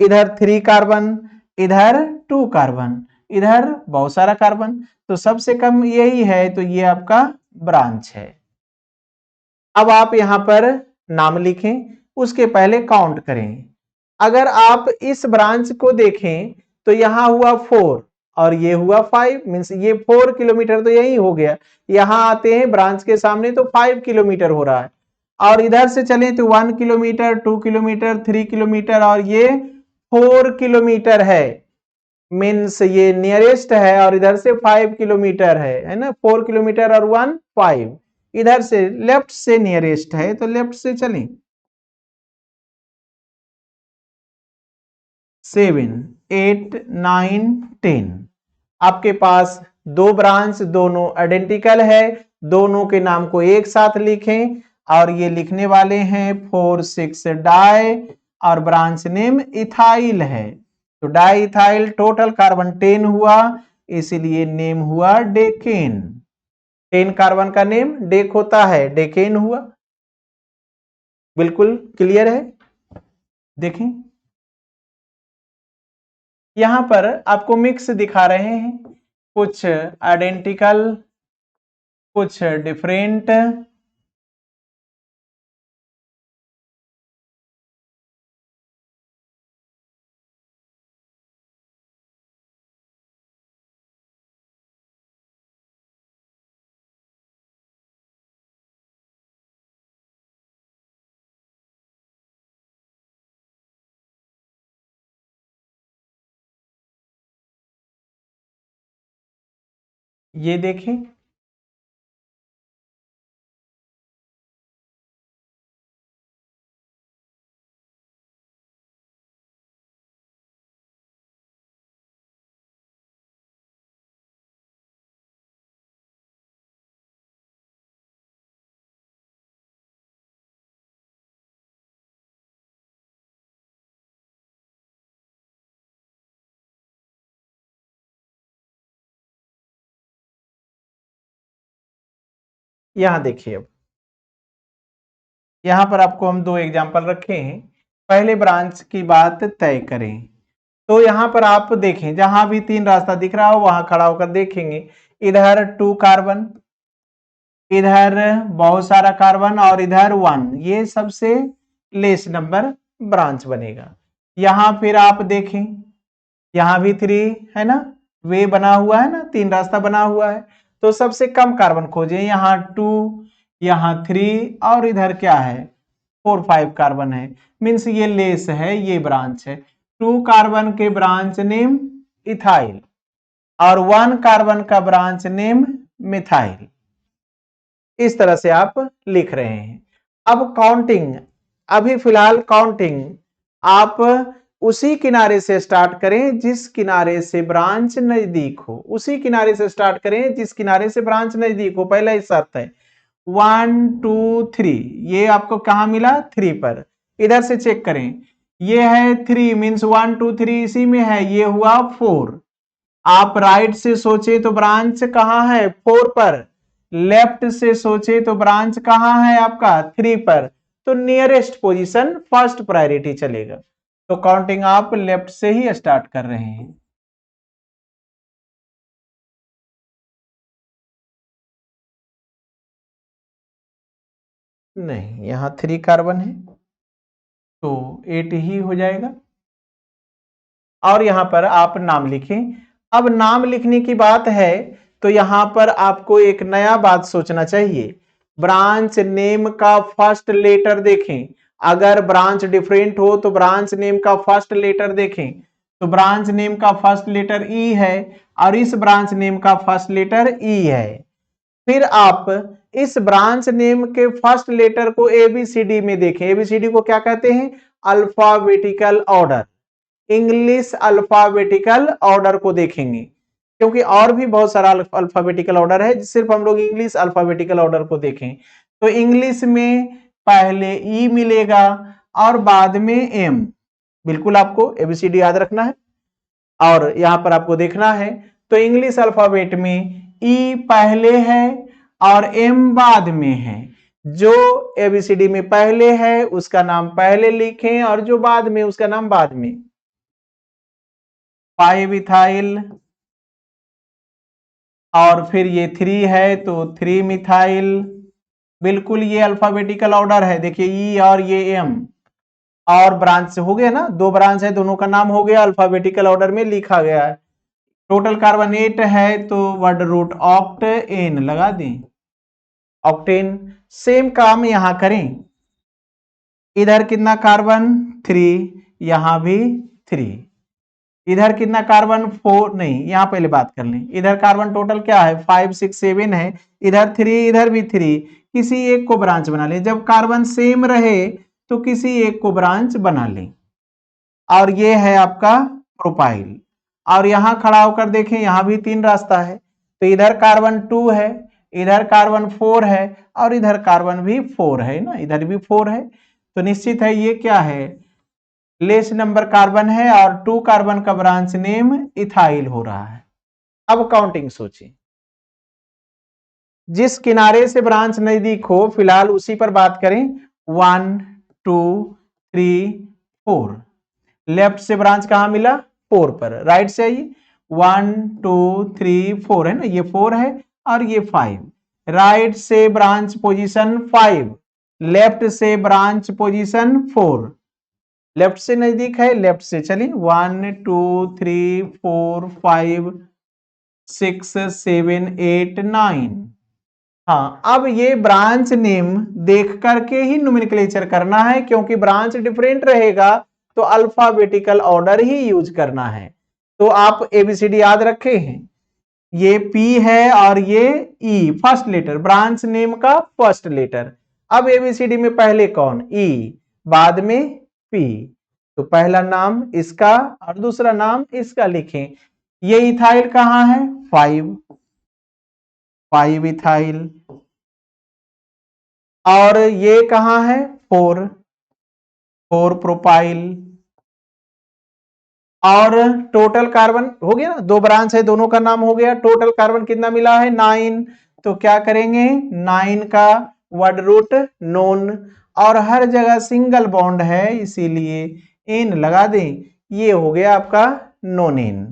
इधर 3 कार्बन, इधर 2 कार्बन, इधर बहुत सारा कार्बन, तो सबसे कम यही है, तो ये आपका ब्रांच है। अब आप यहां पर नाम लिखें, उसके पहले काउंट करें। अगर आप इस ब्रांच को देखें तो यहां हुआ 4 और ये हुआ 5, मीन्स ये 4 किलोमीटर तो यही हो गया, यहां आते हैं ब्रांच के सामने तो 5 किलोमीटर हो रहा है, और इधर से चलें तो 1 किलोमीटर, 2 किलोमीटर, 3 किलोमीटर और ये 4 किलोमीटर है, मीन्स ये नियरेस्ट है, और इधर से 5 किलोमीटर है ना, 4 किलोमीटर और 1 5, इधर से लेफ्ट से नियरेस्ट है तो लेफ्ट से चलें। 7 8 9 10, आपके पास 2 ब्रांच, दोनों आइडेंटिकल है, दोनों के नाम को एक साथ लिखें, और ये लिखने वाले हैं 4 6 डाई, और ब्रांच नेम इथाइल है, तो डाई इथाइल, टोटल कार्बन 10 हुआ, इसलिए नेम हुआ डेकेन। 10 कार्बन का नेम डेक होता है, डेकेन हुआ। बिल्कुल क्लियर है। देखें यहां पर आपको मिक्स दिखा रहे हैं, कुछ आइडेंटिकल, कुछ डिफरेंट। ये देखें यहां देखिए, अब यहां पर आपको हम दो एग्जाम्पल रखे हैं। पहले ब्रांच की बात तय करें, तो यहां पर आप देखें, जहां भी 3 रास्ता दिख रहा हो वहां खड़ा होकर देखेंगे, इधर 2 कार्बन, इधर बहुत सारा कार्बन और इधर 1, ये सबसे लेस नंबर ब्रांच बनेगा। यहां फिर आप देखें, यहां भी 3 है ना, वे बना हुआ है ना, 3 रास्ता बना हुआ है, तो सबसे कम कार्बन खोजें। यहाँ 2, यहाँ 3 और इधर क्या है 4 5 कार्बन है, मीन्स ये लेस है, ये ब्रांच है। 2 कार्बन के ब्रांच नेम इथाइल और 1 कार्बन का ब्रांच नेम मिथाइल। इस तरह से आप लिख रहे हैं। अब काउंटिंग, अभी फिलहाल काउंटिंग आप उसी किनारे से स्टार्ट करें जिस किनारे से ब्रांच नजदीक हो, उसी किनारे से स्टार्ट करें जिस किनारे से ब्रांच नजदीक हो, पहला ही शर्त है। 1 2 3, ये आपको कहां मिला 3 पर, इधर से चेक करें, ये है 3 मीन्स 1 2 3 इसी में है, ये हुआ 4। आप राइट से सोचे तो ब्रांच कहां है 4 पर, लेफ्ट से सोचे तो ब्रांच कहां है आपका 3 पर, तो नियरेस्ट पोजीशन फर्स्ट प्रायोरिटी चलेगा। तो काउंटिंग आप लेफ्ट से ही स्टार्ट कर रहे हैं। नहीं, यहां 3 कार्बन है तो 8 ही हो जाएगा। और यहां पर आप नाम लिखें। अब नाम लिखने की बात है तो यहां पर आपको एक नया बात सोचना चाहिए। ब्रांच नेम का फर्स्ट लेटर देखें, अगर ब्रांच डिफरेंट हो तो ब्रांच नेम का फर्स्ट लेटर देखें, तो ब्रांच नेम का फर्स्ट लेटर ई है और इस ब्रांच नेम का फर्स्ट लेटर ई है। फिर आप इस ब्रांच नेम के फर्स्ट लेटर को एबीसीडी में देखें। एबीसीडी को क्या कहते हैं, alphabetical order, English alphabetical order को देखेंगे, क्योंकि और भी बहुत सारा अल्फाबेटिकल ऑर्डर है, सिर्फ हम लोग इंग्लिश अल्फाबेटिकल ऑर्डर को देखें तो इंग्लिश में पहले ई मिलेगा और बाद में एम। बिल्कुल आपको एबीसीडी याद रखना है और यहां पर आपको देखना है, तो इंग्लिश अल्फाबेट में ई पहले है और एम बाद में है। जो एबीसीडी में पहले है उसका नाम पहले लिखें और जो बाद में उसका नाम बाद में। 5 इथाइल और फिर ये 3 है तो 3 मिथाइल। बिल्कुल ये अल्फाबेटिकल ऑर्डर है, देखिए ई और ये एम, और ब्रांच हो गया ना, 2 ब्रांच है, दोनों का नाम हो गया, अल्फाबेटिकल ऑर्डर में लिखा गया है। टोटल कार्बन 8 है तो वर्ड रूट ऑक्ट एन लगा दें, ऑक्टेन। सेम काम यहां करें, इधर कितना कार्बन 3, यहां भी 3, इधर कितना कार्बन 4, नहीं यहां पहले बात कर लें, इधर कार्बन टोटल क्या है 5 6 7 है, इधर 3 इधर भी 3, किसी एक को ब्रांच बना लें। जब कार्बन सेम रहे तो किसी एक को ब्रांच बना लें। और ये है आपका प्रोपाइल, और यहां खड़ा होकर देखें, यहां भी 3 रास्ता है, तो इधर कार्बन 2 है, इधर कार्बन 4 है और इधर कार्बन भी 4 है ना, इधर भी 4 है, तो निश्चित है ये क्या है लेस नंबर कार्बन है और 2 कार्बन का ब्रांच नेम इथाइल हो रहा है। अब काउंटिंग सोचिए, जिस किनारे से ब्रांच नजदीक हो फिलहाल उसी पर बात करें। 1 2 3 4, लेफ्ट से ब्रांच कहां मिला 4 पर, राइट से आइए 1 2 3 4 है ना, ये 4 है और ये 5, राइट से ब्रांच पोजीशन 5, लेफ्ट से ब्रांच पोजीशन 4, लेफ्ट से नजदीक है, लेफ्ट से चलिए 1 2 3 4 5 6 7 8 9। हाँ, अब ये ब्रांच नेम देख करके ही नोमेनक्लेचर करना है, क्योंकि ब्रांच डिफरेंट रहेगा तो अल्फाबेटिकल ऑर्डर ही यूज करना है। तो आप एबीसीडी याद रखे हैं, ये पी है और ये ई, फर्स्ट लेटर ब्रांच नेम का फर्स्ट लेटर। अब एबीसीडी में पहले कौन ई, बाद में पी, तो पहला नाम इसका और दूसरा नाम इसका लिखें। ये इथाइल कहां है 5 इथाइल, और ये कहां है 4 प्रोपाइल, और टोटल कार्बन हो गया ना, 2 ब्रांच है दोनों का नाम हो गया, टोटल कार्बन कितना मिला है 9, तो क्या करेंगे 9 का वर्ड रूट नोन, और हर जगह सिंगल बॉन्ड है इसीलिए एन लगा दें, ये हो गया आपका नॉन एन।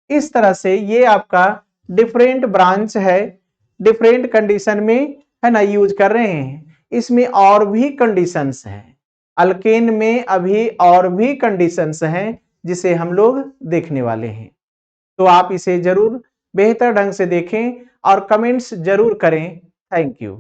इस तरह से ये आपका डिफरेंट ब्रांच है, डिफरेंट कंडीशन में है ना यूज कर रहे हैं। इसमें और भी कंडीशंस हैं, अल्केन में अभी और भी कंडीशंस हैं जिसे हम लोग देखने वाले हैं। तो आप इसे जरूर बेहतर ढंग से देखें और कमेंट्स जरूर करें। Thank you.